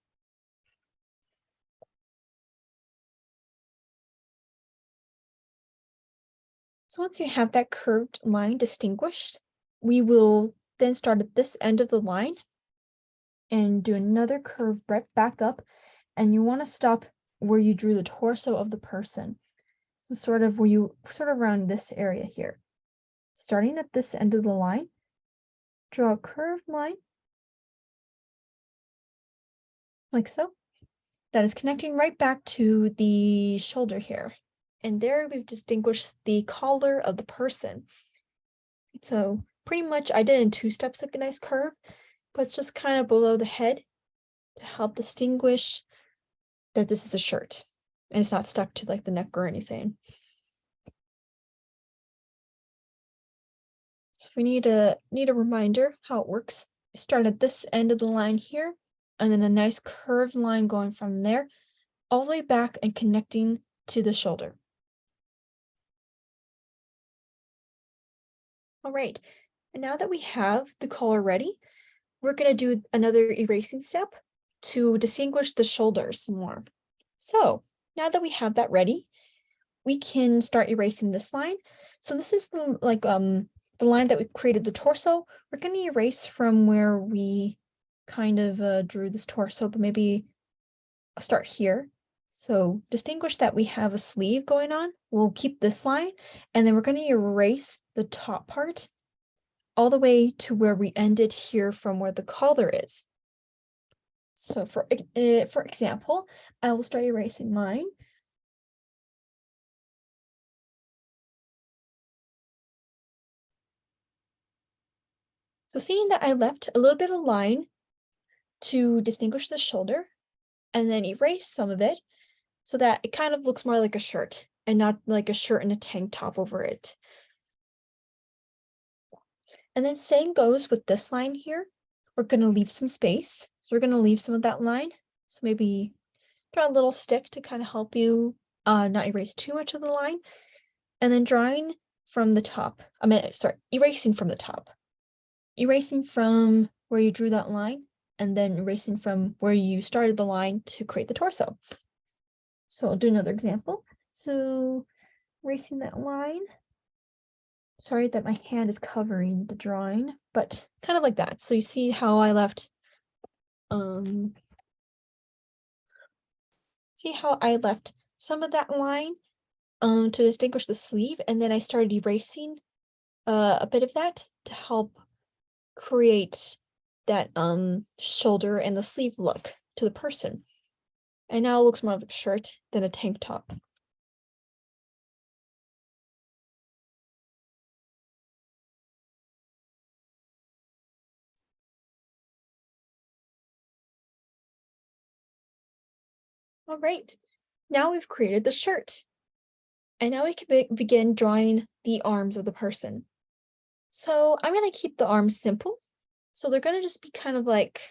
So once you have that curved line distinguished, we will then start at this end of the line and do another curve right back up. And you want to stop where you drew the torso of the person. So sort of around this area here. Starting at this end of the line, draw a curved line like so. That is connecting right back to the shoulder here. And there we've distinguished the collar of the person. So pretty much I did in 2 steps like a nice curve, but it's just kind of below the head to help distinguish that this is a shirt and it's not stuck to like the neck or anything. So we need a reminder how it works. Start at this end of the line here, and then a nice curved line going from there all the way back and connecting to the shoulder. All right, and now that we have the collar ready, we're going to do another erasing step to distinguish the shoulders some more. So now that we have that ready, we can start erasing this line. So this is the the line that we created the torso. We're going to erase from where we kind of drew this torso, but maybe I'll start here. So distinguish that we have a sleeve going on. We'll keep this line, and then we're going to erase the top part all the way to where we ended here from where the collar is. So for example, I will start erasing mine. So seeing that I left a little bit of line to distinguish the shoulder and then erase some of it so that it kind of looks more like a shirt and not like a shirt and a tank top over it. And then same goes with this line here. We're going to leave some space. So we're going to leave some of that line. So maybe draw a little stick to kind of help you not erase too much of the line. And then drawing from the top, erasing from the top. Erasing from where you drew that line and then erasing from where you started the line to create the torso. So I'll do another example. So erasing that line. Sorry that my hand is covering the drawing, but kind of like that. So you see how I left, some of that line to distinguish the sleeve, and then I started erasing a bit of that to help create that shoulder and the sleeve look to the person. And now it looks more like a shirt than a tank top. All right, now we've created the shirt. And now we can begin drawing the arms of the person. So I'm going to keep the arms simple. So they're going to just be kind of like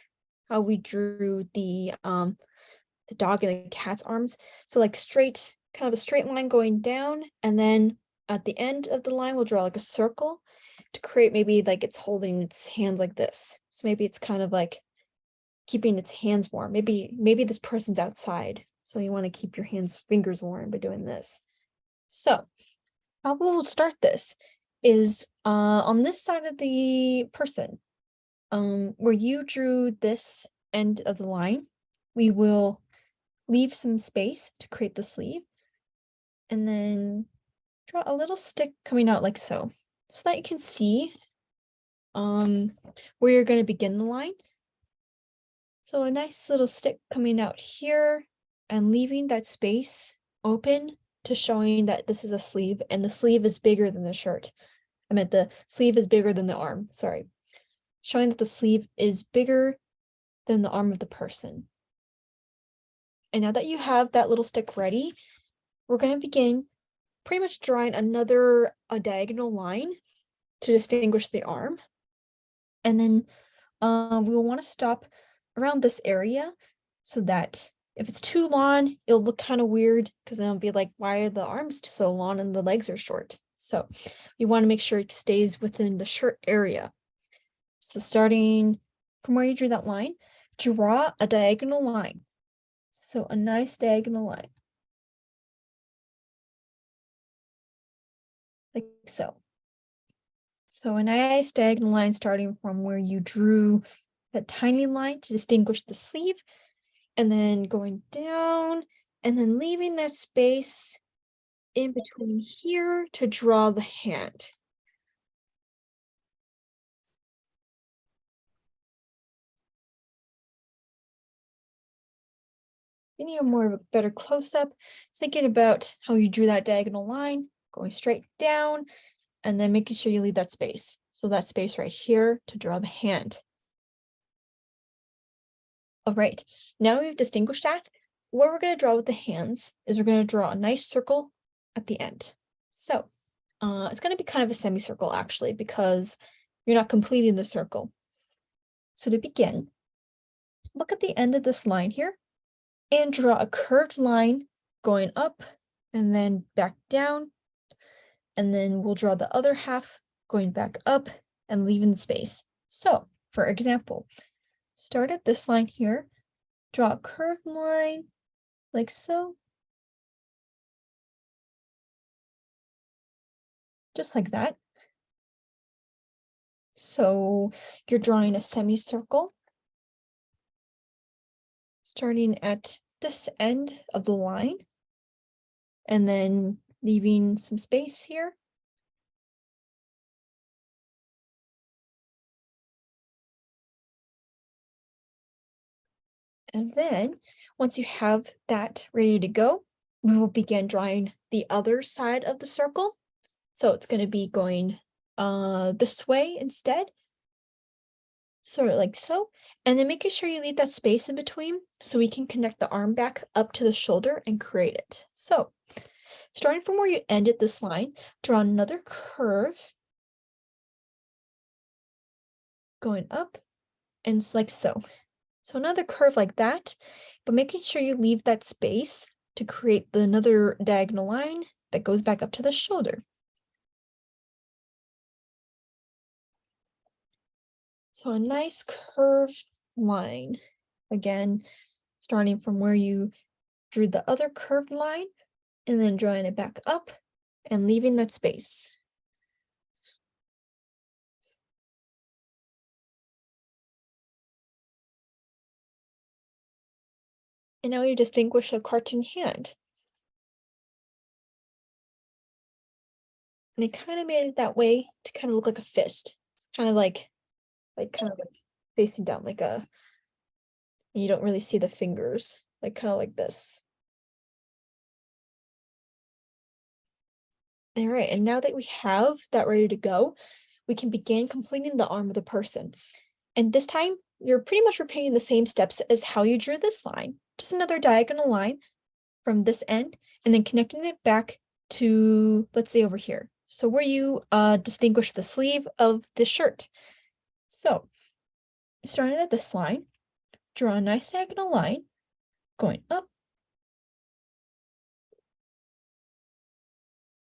how we drew the dog and the cat's arms. So like straight, kind of a straight line going down, and then at the end of the line we'll draw like a circle to create maybe like it's holding its hands like this. So maybe it's kind of like keeping its hands warm. Maybe this person's outside. So you want to keep your fingers warm by doing this. So how we'll start this is on this side of the person, where you drew this end of the line, we will leave some space to create the sleeve, and then draw a little stick coming out like so that you can see where you're going to begin the line. So a nice little stick coming out here and leaving that space open to showing that this is a sleeve, and the sleeve is bigger than the shirt. I meant the sleeve is bigger than the arm, sorry. Showing that the sleeve is bigger than the arm of the person. And now that you have that little stick ready, we're going to begin pretty much drawing a diagonal line to distinguish the arm. And then we will want to stop around this area so that if it's too long, it'll look kind of weird because then it'll be like, why are the arms so long and the legs are short? So you want to make sure it stays within the shirt area. So starting from where you drew that line, draw a diagonal line. So a nice diagonal line. Like so. So a nice diagonal line starting from where you drew that tiny line to distinguish the sleeve, and then going down and then leaving that space in between here to draw the hand. You need a more of a better close-up. Thinking about how you drew that diagonal line, going straight down, and then making sure you leave that space. So that space right here to draw the hand. All right, now we've distinguished that. What we're going to draw with the hands is we're going to draw a nice circle at the end. So it's going to be kind of a semicircle actually, because you're not completing the circle. So to begin, look at the end of this line here and draw a curved line going up and then back down. And then we'll draw the other half going back up and leaving space. So for example, start at this line here, draw a curved line like so. Just like that. So you're drawing a semicircle, starting at this end of the line, and then leaving some space here. And then once you have that ready to go, we will begin drawing the other side of the circle. So it's going to be going this way instead, sort of like so. And then making sure you leave that space in between so we can connect the arm back up to the shoulder and create it. So starting from where you ended this line, draw another curve going up, and it's like so. So another curve like that, but making sure you leave that space to create another diagonal line that goes back up to the shoulder. So a nice curved line, again, starting from where you drew the other curved line and then drawing it back up and leaving that space. And now you distinguish a cartoon hand. And it kind of made it that way to kind of look like a fist. It's kind of like kind of like facing down like a, you don't really see the fingers, like kind of like this. All right, and now that we have that ready to go, we can begin completing the arm of the person. And this time, you're pretty much repeating the same steps as how you drew this line just another diagonal line from this end and then connecting it back to, let's say, over here. So where you distinguish the sleeve of the shirt. So starting at this line, draw a nice diagonal line going up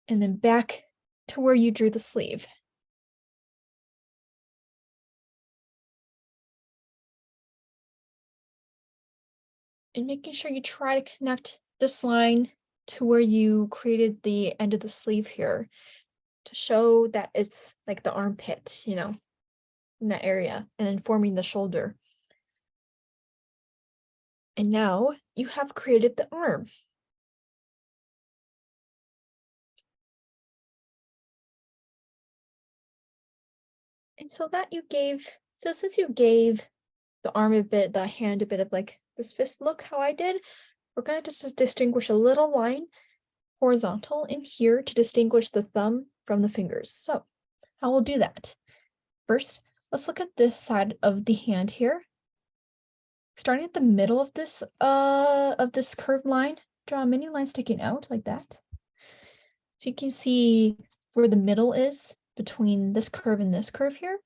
and then back to where you drew the sleeve. And making sure you try to connect this line to where you created the end of the sleeve here to show that it's like the armpit, you know, in that area, and then forming the shoulder. And now you have created the arm. And so since you gave the arm a bit, the hand a bit of like this fist look, how I did, we're gonna just distinguish a little line horizontal in here to distinguish the thumb from the fingers. So how we'll do that. First, let's look at this side of the hand here. Starting at the middle of this curved line, draw a mini line sticking out like that. So you can see where the middle is between this curve and this curve here.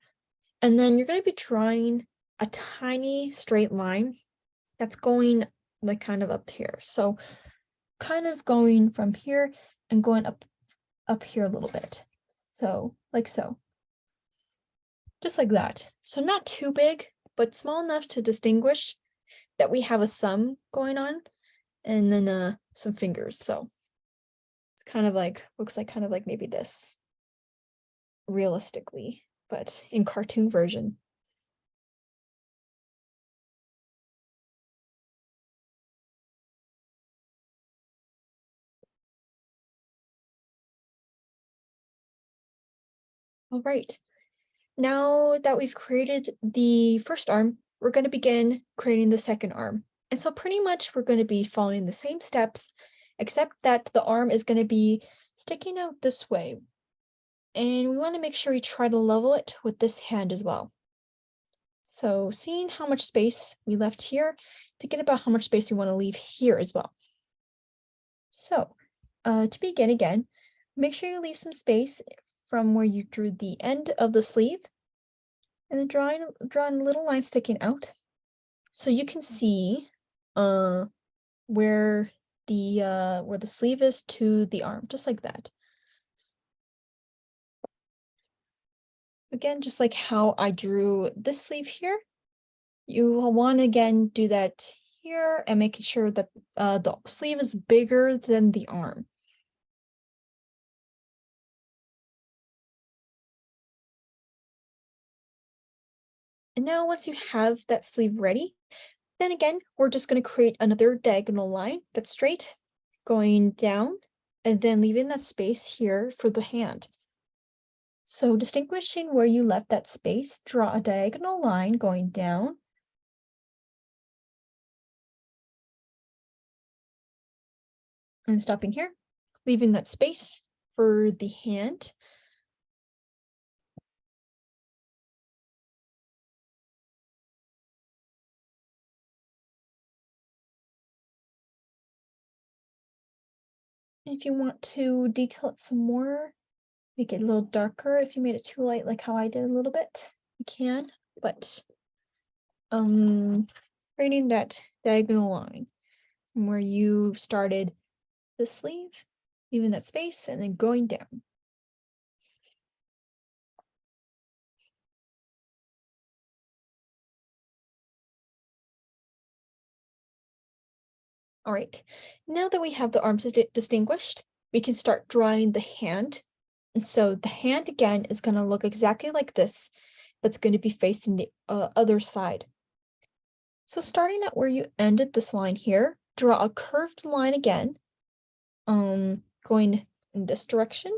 And then you're going to be drawing a tiny straight line that's going like kind of up here. So kind of going from here and going up here a little bit. So like so. Just like that. So not too big, but small enough to distinguish that we have a thumb going on and then some fingers. So it's kind of like, looks like kind of like maybe this realistically, but in cartoon version. All right. Now that we've created the first arm, we're going to begin creating the second arm. And so pretty much we're going to be following the same steps, except that the arm is going to be sticking out this way. And we want to make sure we try to level it with this hand as well. So seeing how much space we left here, thinking about how much space we want to leave here as well. So to begin again, make sure you leave some space from where you drew the end of the sleeve and then drawing a little line sticking out. So you can see where the sleeve is to the arm, just like that. Again, just like how I drew this sleeve here, you will want to again do that here and making sure that the sleeve is bigger than the arm. And now once you have that sleeve ready, then again, we're just going to create another diagonal line that's straight, going down, and then leaving that space here for the hand. So distinguishing where you left that space, draw a diagonal line going down. And stopping here, leaving that space for the hand. If you want to detail it some more, make it a little darker. If you made it too light, like how I did a little bit, you can, but creating that diagonal line from where you started the sleeve, leaving that space, and then going down. All right, now that we have the arms distinguished, we can start drawing the hand. And so the hand again is going to look exactly like this, but it's going to be facing the other side. So starting at where you ended this line here, draw a curved line again, going in this direction.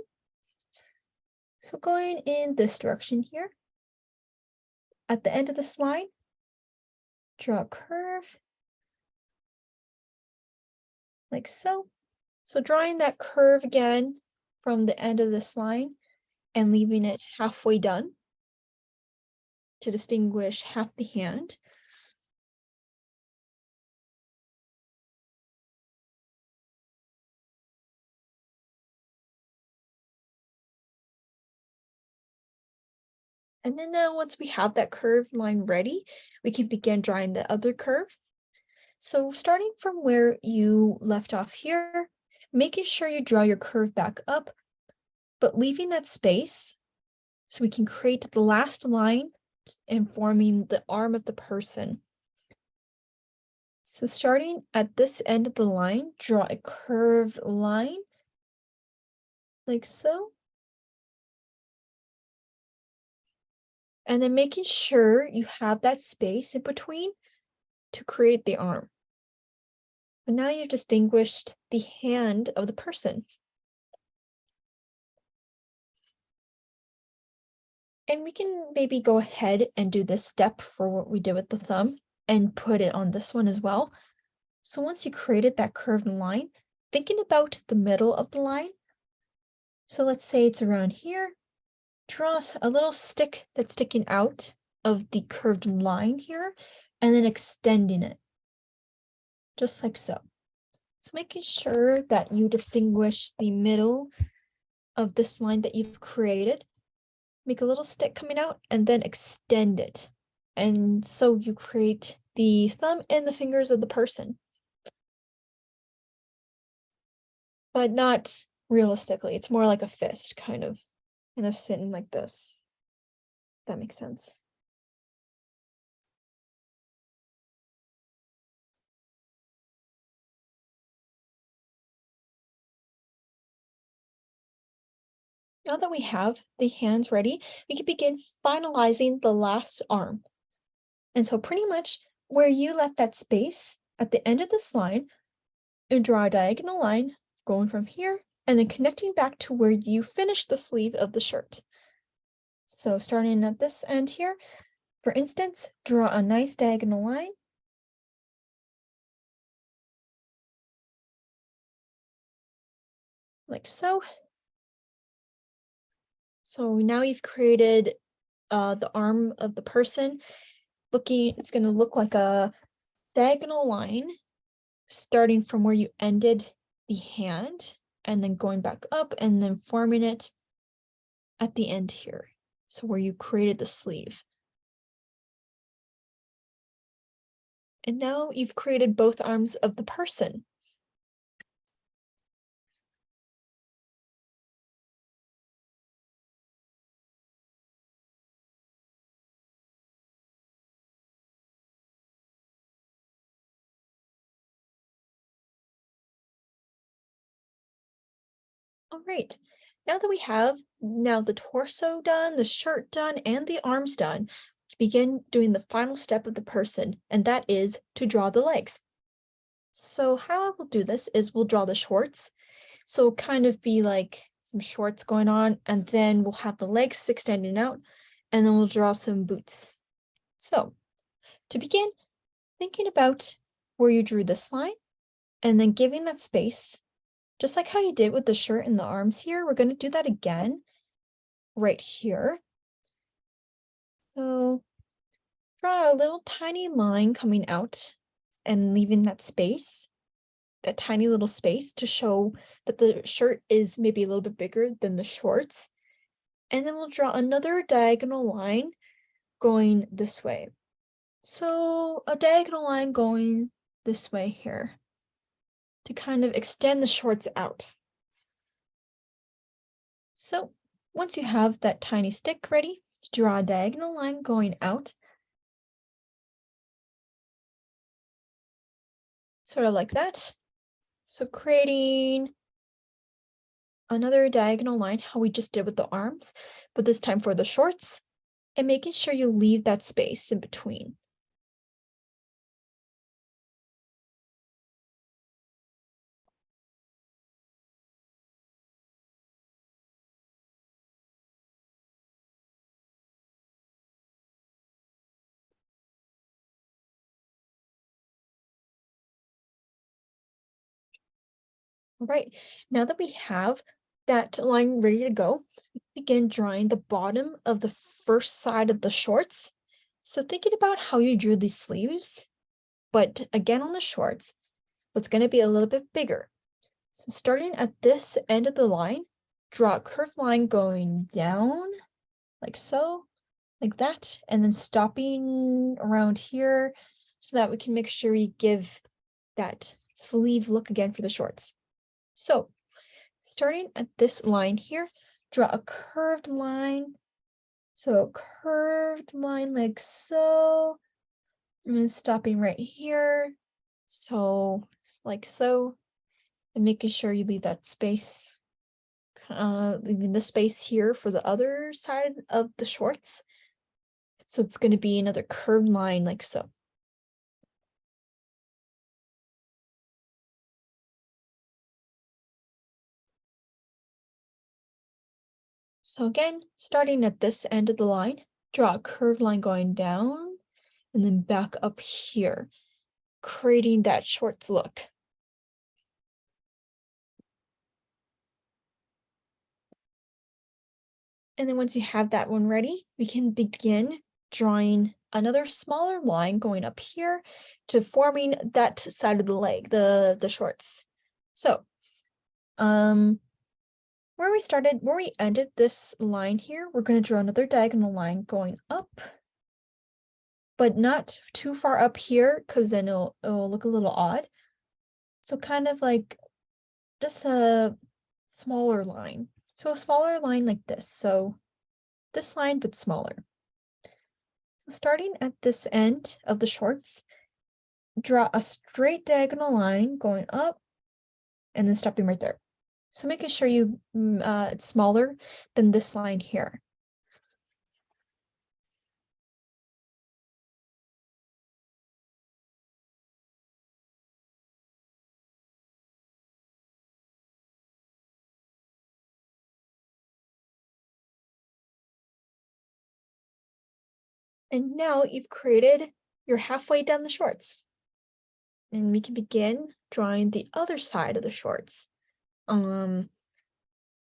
So going in this direction here. At the end of this line, draw a curve like so. So drawing that curve again from the end of this line and leaving it halfway done to distinguish half the hand. And then once we have that curved line ready, we can begin drawing the other curve. So starting from where you left off here, making sure you draw your curve back up, but leaving that space so we can create the last line and forming the arm of the person. So starting at this end of the line, draw a curved line like so. And then making sure you have that space in between to create the arm. And now you've distinguished the hand of the person. And we can maybe go ahead and do this step for what we did with the thumb and put it on this one as well. So once you created that curved line, thinking about the middle of the line. So let's say it's around here. Draw a little stick that's sticking out of the curved line here and then extending it, just like so. So making sure that you distinguish the middle of this line that you've created. Make a little stick coming out and then extend it. And so you create the thumb and the fingers of the person. But not realistically. It's more like a fist, kind of sitting like this. That makes sense. Now that we have the hands ready, we can begin finalizing the last arm. And so pretty much where you left that space at the end of this line, and draw a diagonal line going from here and then connecting back to where you finished the sleeve of the shirt. So starting at this end here, for instance, draw a nice diagonal line. Like so. So now you've created the arm of the person. It's going to look like a diagonal line starting from where you ended the hand and then going back up and then forming it at the end here. So where you created the sleeve. And now you've created both arms of the person. All right, now that we have the torso done, the shirt done, and the arms done, let's begin doing the final step of the person, and that is to draw the legs. So how I will do this is we'll draw the shorts. So kind of be like some shorts going on, and then we'll have the legs extending out, and then we'll draw some boots. So to begin, thinking about where you drew this line, and then giving that space. Just like how you did with the shirt and the arms here, we're going to do that again right here. So draw a little tiny line coming out and leaving that space, that tiny little space to show that the shirt is maybe a little bit bigger than the shorts. And then we'll draw another diagonal line going this way. So a diagonal line going this way here to kind of extend the shorts out. So once you have that tiny stick ready, draw a diagonal line going out. Sort of like that. So creating another diagonal line, how we just did with the arms, but this time for the shorts, and making sure you leave that space in between. All right, now that we have that line ready to go, begin drawing the bottom of the first side of the shorts. So thinking about how you drew these sleeves, but again on the shorts, it's going to be a little bit bigger. So starting at this end of the line, draw a curved line going down like so, like that, and then stopping around here so that we can make sure we give that sleeve look again for the shorts. So starting at this line here, draw a curved line. So a curved line like so, and then stopping right here. So like so, and making sure you leave that space, leaving the space here for the other side of the shorts. So it's going to be another curved line like so. So again, starting at this end of the line, draw a curved line going down and then back up here, creating that shorts look. And then once you have that one ready, we can begin drawing another smaller line going up here to forming that side of the leg, the shorts. So, where we ended this line here, we're going to draw another diagonal line going up, but not too far up here because then it'll look a little odd. So kind of like just a smaller line. So a smaller line like this. So this line, but smaller. So starting at this end of the shorts, draw a straight diagonal line going up and then stopping right there. So making sure it's smaller than this line here. And now you've created your halfway down the shorts. And we can begin drawing the other side of the shorts.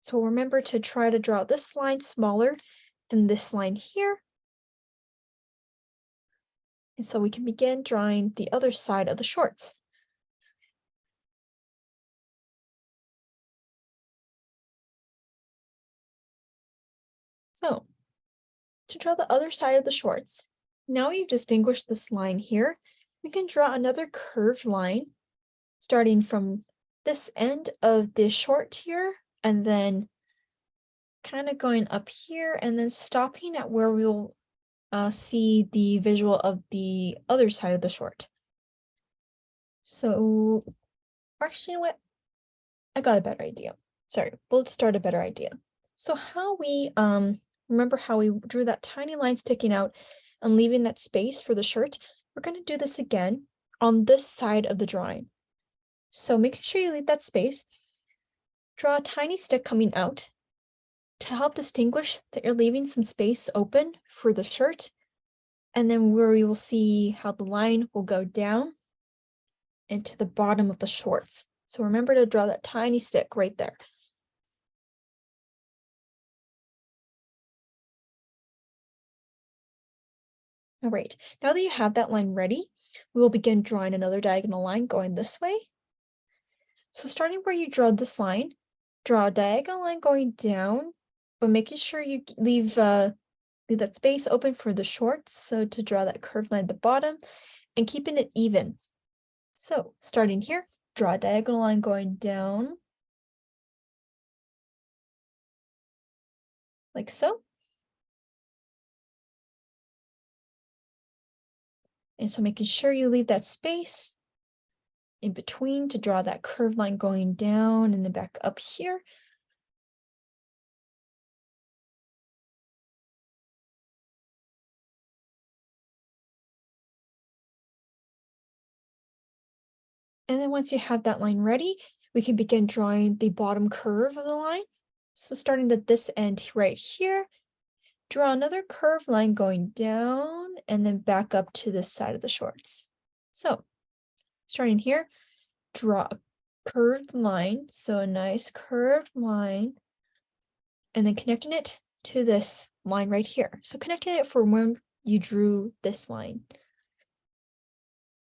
So remember to try to draw this line smaller than this line here. And so we can begin drawing the other side of the shorts. So to draw the other side of the shorts, now you've distinguished this line here, we can draw another curved line starting from this end of the short here and then kind of going up here and then stopping at where we'll see the visual of the other side of the short. So, actually, you know what? I got a better idea. Sorry, we'll start a better idea. So how we remember how we drew that tiny line sticking out and leaving that space for the shirt? We're going to do this again on this side of the drawing. So making sure you leave that space, draw a tiny stick coming out to help distinguish that you're leaving some space open for the shirt, and then where we will see how the line will go down into the bottom of the shorts. So remember to draw that tiny stick right there. All right, now that you have that line ready, we will begin drawing another diagonal line going this way. So starting where you draw this line, draw a diagonal line going down, but making sure you leave that space open for the shorts. So to draw that curved line at the bottom and keeping it even. So starting here, draw a diagonal line going down like so. And so making sure you leave that space in between to draw that curved line going down and then back up here. And then once you have that line ready, we can begin drawing the bottom curve of the line. So starting at this end right here, draw another curved line going down and then back up to this side of the shorts. So starting here, draw a curved line. So a nice curved line and then connecting it to this line right here. So connecting it from when you drew this line.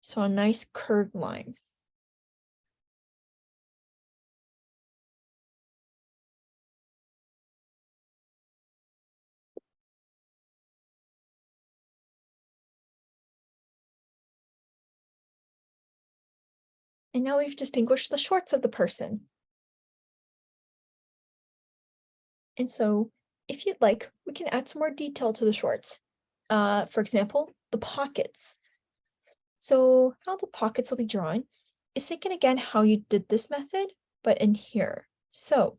So a nice curved line. And now we've distinguished the shorts of the person. And so if you'd like, we can add some more detail to the shorts. For example, the pockets. So how the pockets will be drawn is thinking again how you did this method, but in here. So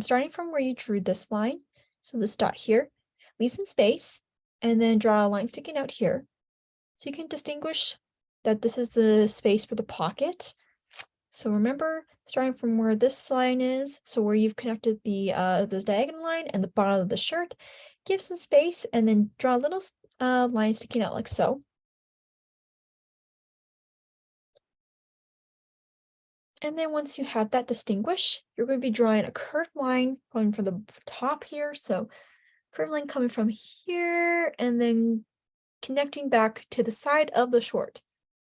starting from where you drew this line, so this dot here, leave some space, and then draw a line sticking out here. So you can distinguish that this is the space for the pocket. So remember, starting from where this line is, so where you've connected the diagonal line and the bottom of the shirt, give some space and then draw a little line sticking out like so. And then once you have that distinguished, you're going to be drawing a curved line going from the top here. So curved line coming from here and then connecting back to the side of the short,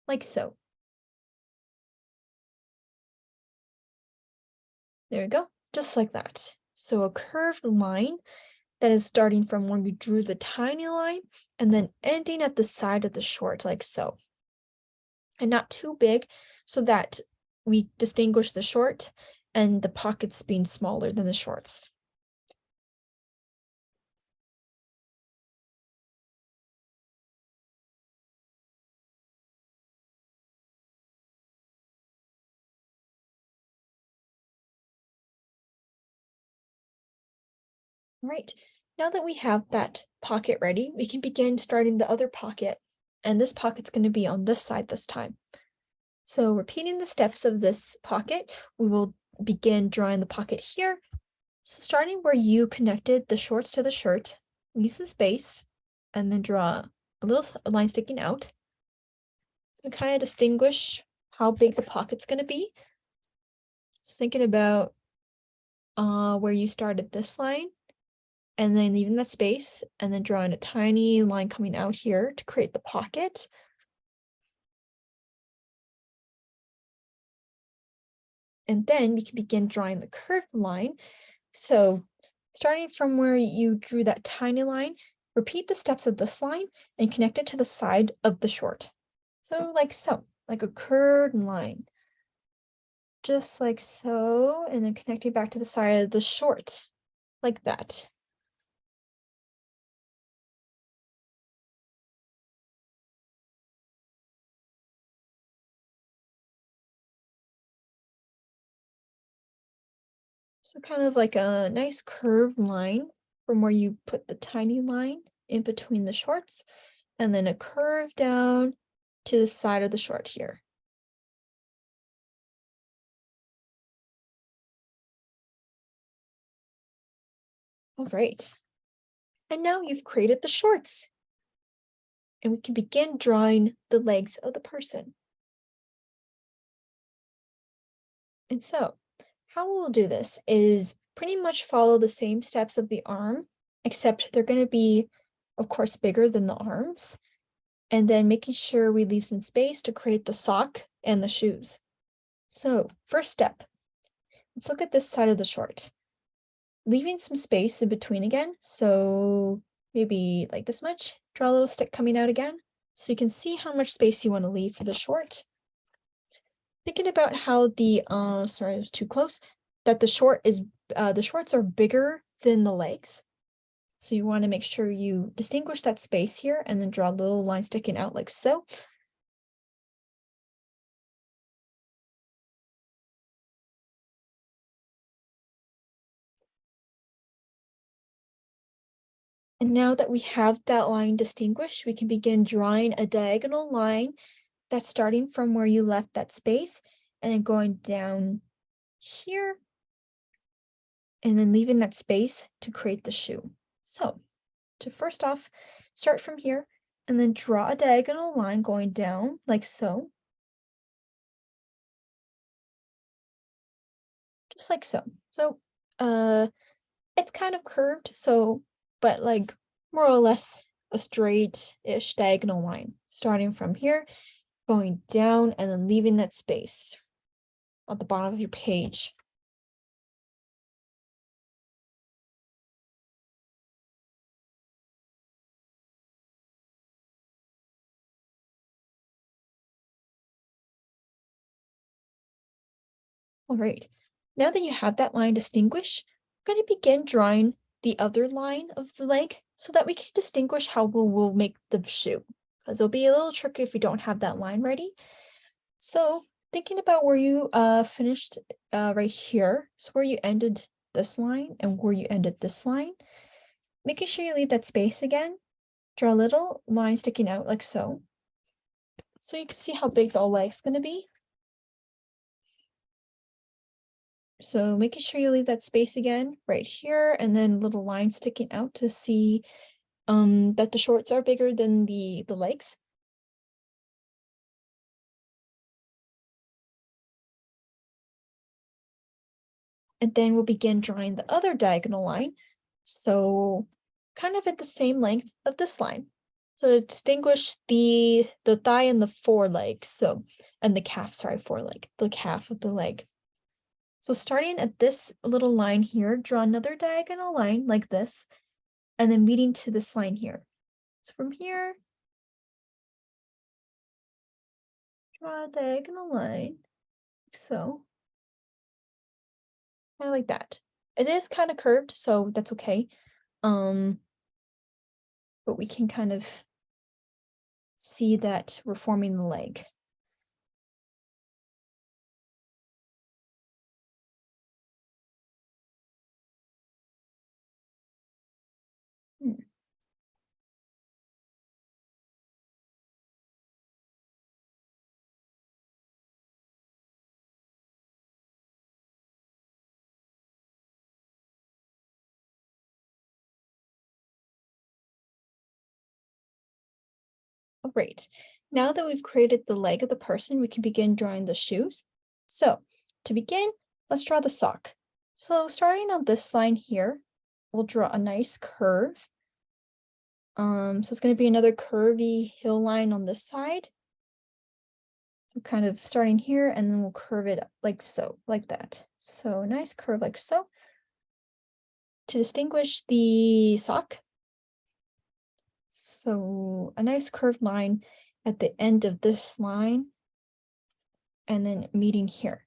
like so. There we go, just like that. So a curved line that is starting from when we drew the tiny line and then ending at the side of the short, like so. And not too big so that we distinguish the short and the pockets being smaller than the shorts. All right, now that we have that pocket ready, we can begin starting the other pocket. And this pocket's going to be on this side this time. So repeating the steps of this pocket, we will begin drawing the pocket here. So starting where you connected the shorts to the shirt, use the space and then draw a little line sticking out. So kind of distinguish how big the pocket's going to be. Just thinking about where you started this line and then leaving that space and then drawing a tiny line coming out here to create the pocket. And then we can begin drawing the curved line. So starting from where you drew that tiny line, repeat the steps of this line and connect it to the side of the short. So like a curved line. Just like so, and then connecting back to the side of the short, like that. So kind of like a nice curved line from where you put the tiny line in between the shorts, and then a curve down to the side of the short here. All right. And now you've created the shorts. And we can begin drawing the legs of the person. And so, how we'll do this is pretty much follow the same steps of the arm, except they're going to be, of course, bigger than the arms. And then making sure we leave some space to create the sock and the shoes. So, first step, let's look at this side of the short. Leaving some space in between again, so maybe like this much. Draw a little stick coming out again, so you can see how much space you want to leave for the short. Thinking about how the sorry, it was too close, that the shorts are bigger than the legs. So you want to make sure you distinguish that space here and then draw a little line sticking out like so. And now that we have that line distinguished, we can begin drawing a diagonal line that's starting from where you left that space and then going down here and then leaving that space to create the shoe. So to first off, start from here and then draw a diagonal line going down like so. Just like so. So it's kind of curved, so but like more or less a straight-ish diagonal line starting from here, going down and then leaving that space at the bottom of your page. All right. Now that you have that line distinguished, I'm going to begin drawing the other line of the leg so that we can distinguish how we'll make the shoe. Because it'll be a little tricky if we don't have that line ready. So thinking about where you finished right here, so where you ended this line and where you ended this line, making sure you leave that space again. Draw a little line sticking out like so. So you can see how big the leg's going to be. So making sure you leave that space again right here, and then little line sticking out to see that the shorts are bigger than the legs. And then we'll begin drawing the other diagonal line. So kind of at the same length of this line. So to distinguish the thigh and the foreleg. So, and the calf, sorry, foreleg, the calf of the leg. So starting at this little line here, draw another diagonal line like this, and then meeting to this line here. So from here, draw a diagonal line, like so. Kind of like that. It is kind of curved, so that's okay. But we can kind of see that we're forming the leg. Great. Now that we've created the leg of the person, we can begin drawing the shoes. So to begin, let's draw the sock. So starting on this line here, we'll draw a nice curve. So it's going to be another curvy hill line on this side. So kind of starting here, and then we'll curve it like so, like that. So a nice curve like so. To distinguish the sock, so a nice curved line at the end of this line, and then meeting here.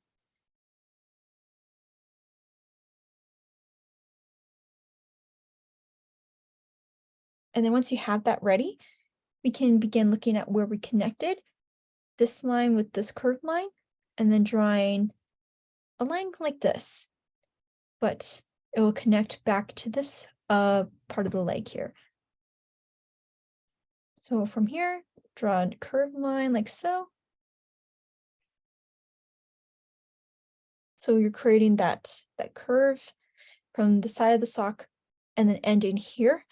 And then once you have that ready, we can begin looking at where we connected this line with this curved line, and then drawing a line like this, but it will connect back to this part of the leg here. So from here, draw a curved line like so. So you're creating that curve from the side of the sock and then ending here.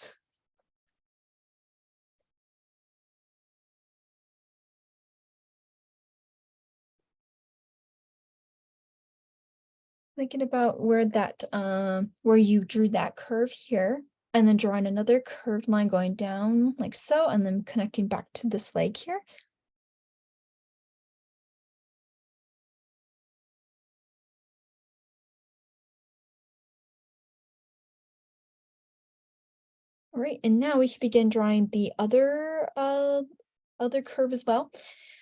Thinking about where that where you drew that curve here, and then drawing another curved line going down like so, and then connecting back to this leg here. All right, and now we can begin drawing the other curve as well.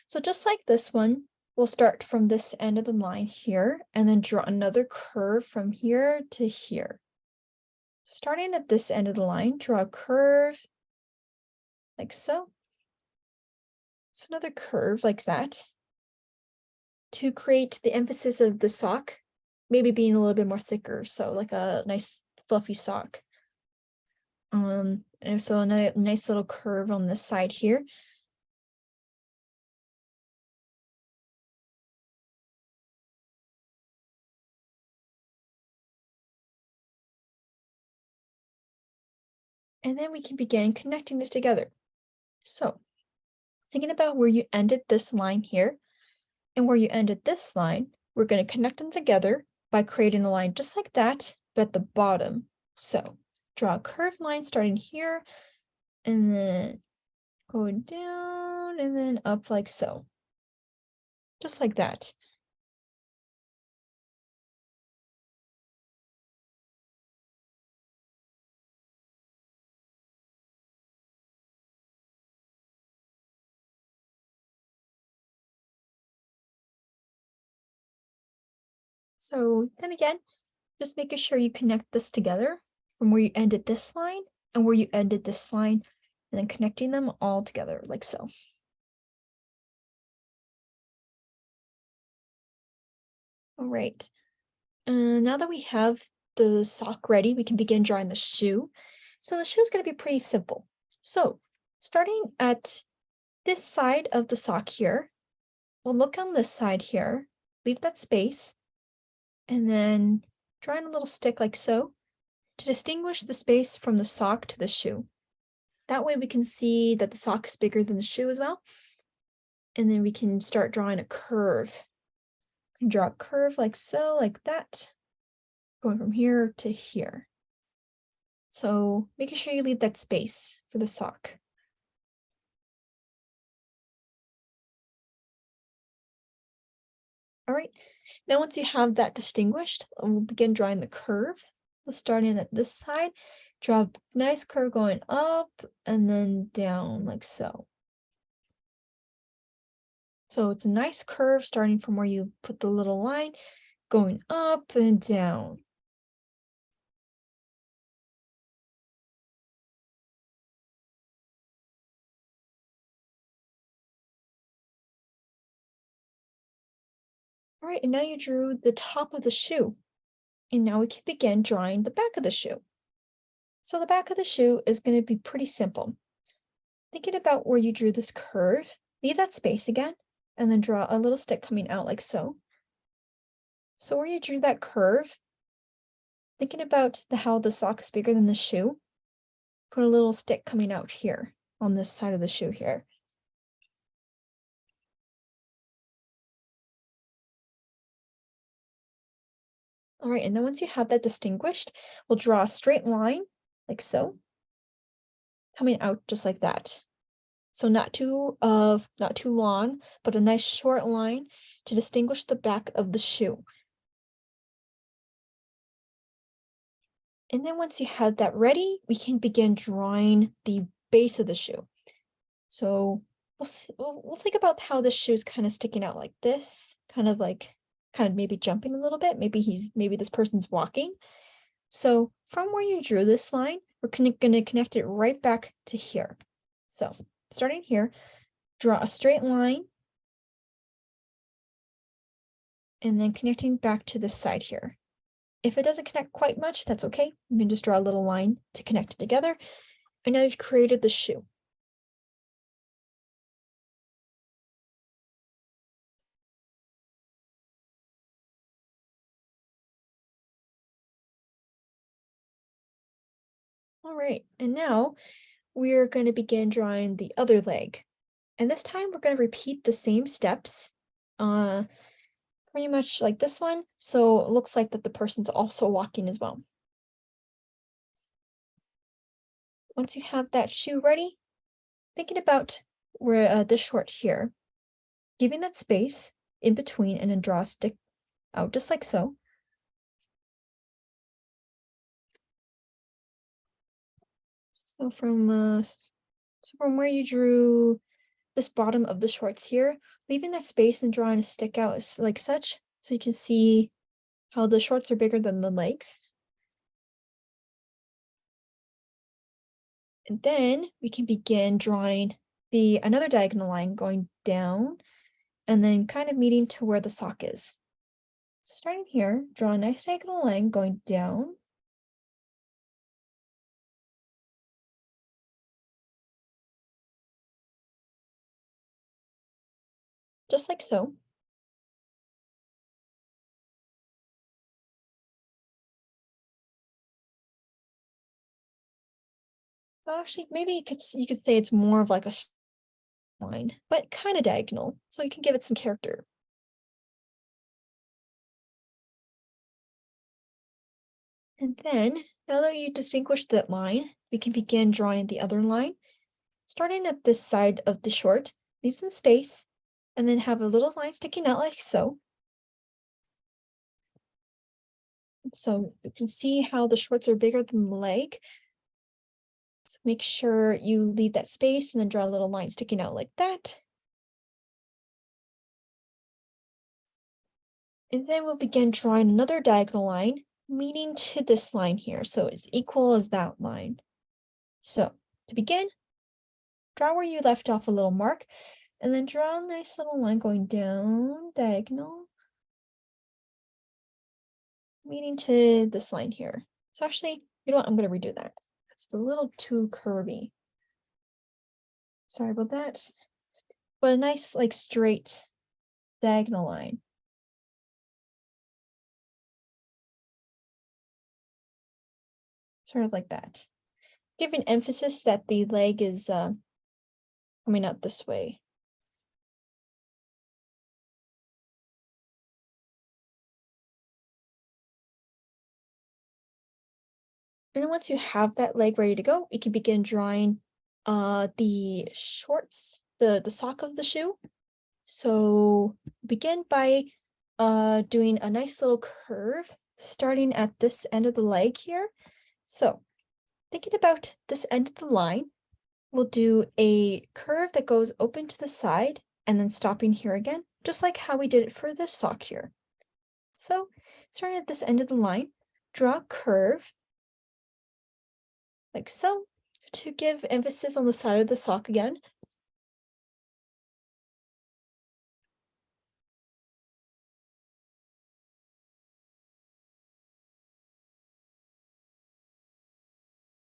So just like this one, we'll start from this end of the line here, and then draw another curve from here to here. Starting at this end of the line, draw a curve like so. So another curve like that to create the emphasis of the sock, maybe being a little bit more thicker, so like a nice fluffy sock. And so another nice little curve on this side here. And then we can begin connecting it together. So thinking about where you ended this line here and where you ended this line, we're going to connect them together by creating a line just like that, but at the bottom. So draw a curved line starting here and then going down and then up like so. Just like that. So then again, just making sure you connect this together from where you ended this line and where you ended this line, and then connecting them all together like so. All right. Now that we have the sock ready, we can begin drawing the shoe. So the shoe is going to be pretty simple. So starting at this side of the sock here, we'll look on this side here, leave that space, and then drawing a little stick like so to distinguish the space from the sock to the shoe. That way we can see that the sock is bigger than the shoe as well. And then we can start drawing a curve. We can draw a curve like so, like that, going from here to here. So making sure you leave that space for the sock. All right, now once you have that distinguished, we'll begin drawing the curve. So starting at this side, draw a nice curve going up and then down like so. So it's a nice curve starting from where you put the little line, going up and down. All right, and now you drew the top of the shoe. And now we can begin drawing the back of the shoe. So the back of the shoe is going to be pretty simple. Thinking about where you drew this curve, leave that space again, and then draw a little stick coming out like so. So where you drew that curve, thinking about how the sock is bigger than the shoe, put a little stick coming out here on this side of the shoe here. All right, and then once you have that distinguished, we'll draw a straight line like so, coming out just like that. So not too long, but a nice short line to distinguish the back of the shoe. And then once you have that ready, we can begin drawing the base of the shoe. So we'll think about how the shoe's kind of sticking out like this, kind of maybe jumping a little bit. Maybe this person's walking. So from where you drew this line, we're going to connect it right back to here. So starting here, draw a straight line and then connecting back to this side here. If it doesn't connect quite much, that's okay. You can just draw a little line to connect it together. And now you've created the shoe. All right, and now we're going to begin drawing the other leg. And this time we're going to repeat the same steps, uh, pretty much like this one. So it looks like that the person's also walking as well. Once you have that shoe ready, thinking about where this short here, giving that space in between and then draw a stick out just like so. So from where you drew this bottom of the shorts here, leaving that space and drawing a stick out like such, so you can see how the shorts are bigger than the legs. And then we can begin drawing another diagonal line going down and then kind of meeting to where the sock is. So starting here, draw a nice diagonal line going down. Just like so. Well, actually, maybe you could say it's more of like a line, but kind of diagonal, so you can give it some character. And then, now that you distinguish that line, we can begin drawing the other line. Starting at this side of the short, leave some space, and then have a little line sticking out like so. So you can see how the shorts are bigger than the leg. So make sure you leave that space and then draw a little line sticking out like that. And then we'll begin drawing another diagonal line, meeting to this line here. So it's equal as that line. So to begin, draw where you left off a little mark, and then draw a nice little line going down diagonal, meeting to this line here. So actually, you know what? I'm going to redo that. It's a little too curvy. Sorry about that. But a nice, like, straight diagonal line. Sort of like that. Giving emphasis that the leg is coming out this way. And then once you have that leg ready to go, you can begin drawing the shorts, the sock of the shoe. So begin by doing a nice little curve starting at this end of the leg here. So thinking about this end of the line, we'll do a curve that goes open to the side and then stopping here again, just like how we did it for this sock here. So starting at this end of the line, draw a curve like so to give emphasis on the side of the sock again.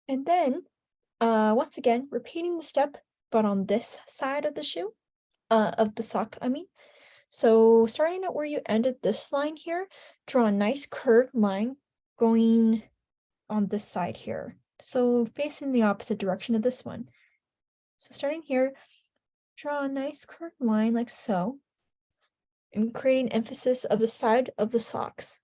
And then once again, repeating the step, but on this side of the shoe, of the sock, I mean. So starting at where you ended this line here, draw a nice curved line going on this side here. So facing the opposite direction of this one. So starting here, draw a nice curved line like so, and creating emphasis of the side of the socks.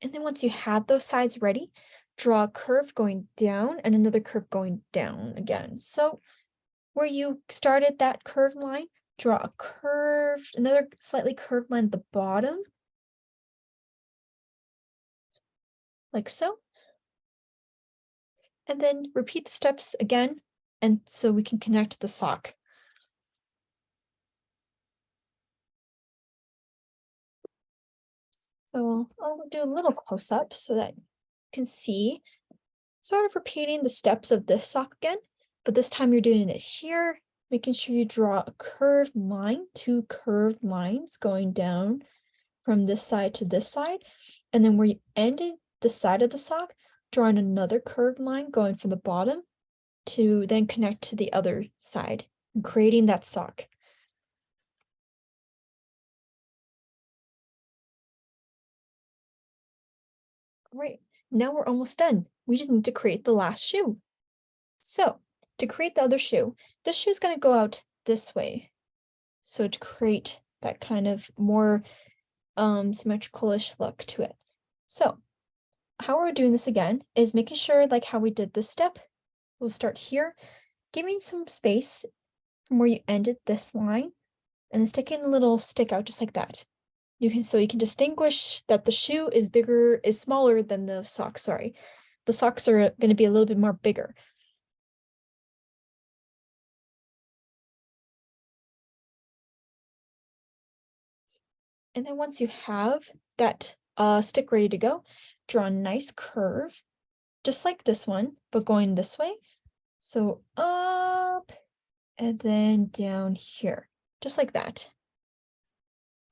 And then once you have those sides ready, draw a curve going down and another curve going down again. So where you started that curved line, draw a curved, another slightly curved line at the bottom, like so. And then repeat the steps again, and so we can connect the sock. So I'll do a little close up so that you can see, sort of repeating the steps of this sock again, but this time you're doing it here, making sure you draw a curved line, two curved lines going down from this side to this side. And then where you ended the side of the sock, drawing another curved line going from the bottom to then connect to the other side and creating that sock. Right, now we're almost done. We just need to create the last shoe. So to create the other shoe, this shoe is going to go out this way. So to create that kind of more symmetrical-ish look to it. So how we're doing this again is making sure, like how we did this step, we'll start here, giving some space from where you ended this line, and then sticking a little stick out just like that. So you can distinguish that the shoe is smaller than the socks, sorry. The socks are going to be a little bit more bigger. And then once you have that stick ready to go, draw a nice curve, just like this one, but going this way. So up and then down here, just like that.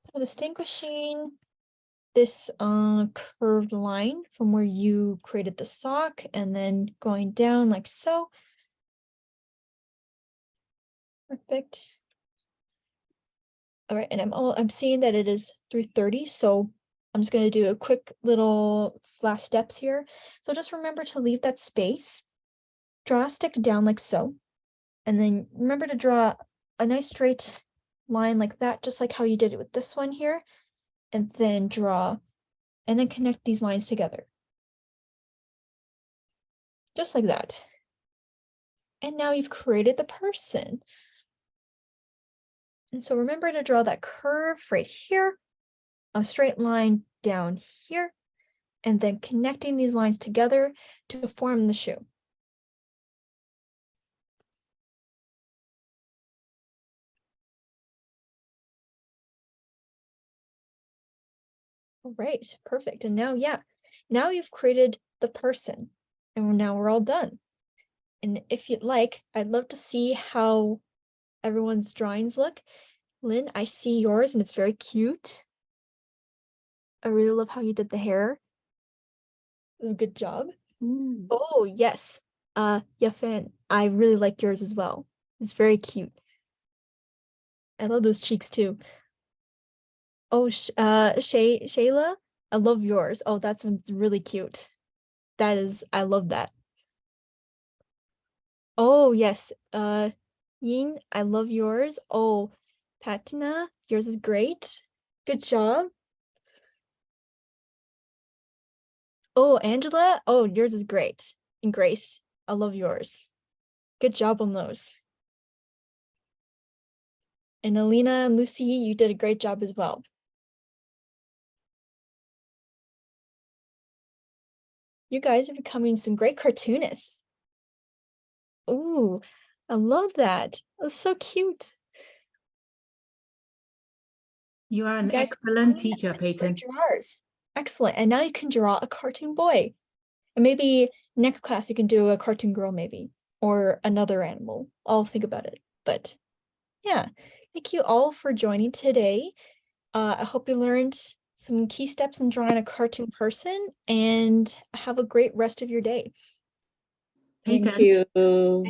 So distinguishing this curved line from where you created the sock and then going down like so. Perfect. All right, and I'm seeing that it is 3:30, so I'm just going to do a quick little last steps here. So just remember to leave that space. Draw a stick down like so, and then remember to draw a nice straight line like that, just like how you did it with this one here, and then draw, and then connect these lines together. Just like that. And now you've created the person. And so remember to draw that curve right here, a straight line down here, and then connecting these lines together to form the shoe. All right, perfect. And now, yeah, now you've created the person, and now we're all done. And if you'd like, I'd love to see how everyone's drawings look. Lynn, I see yours and it's very cute. I really love how you did the hair. Good job. Oh, yes. Yafan, I really like yours as well. It's very cute. I love those cheeks too. Oh, Shayla, I love yours. Oh, that's really cute. That is, I love that. Oh, yes. Yin, I love yours. Oh, Patina, yours is great. Good job. Oh, Angela, oh, yours is great. And Grace, I love yours. Good job on those. And Alina and Lucy, you did a great job as well. You guys are becoming some great cartoonists. Ooh, I love that. That's so cute. You are an You guys are excellent becoming teacher, great Peyton. drawers. Excellent. And now you can draw a cartoon boy. And maybe next class you can do a cartoon girl, maybe, or another animal. I'll think about it. But yeah, thank you all for joining today. I hope you learned some key steps in drawing a cartoon person and have a great rest of your day. Thank Peyton. you.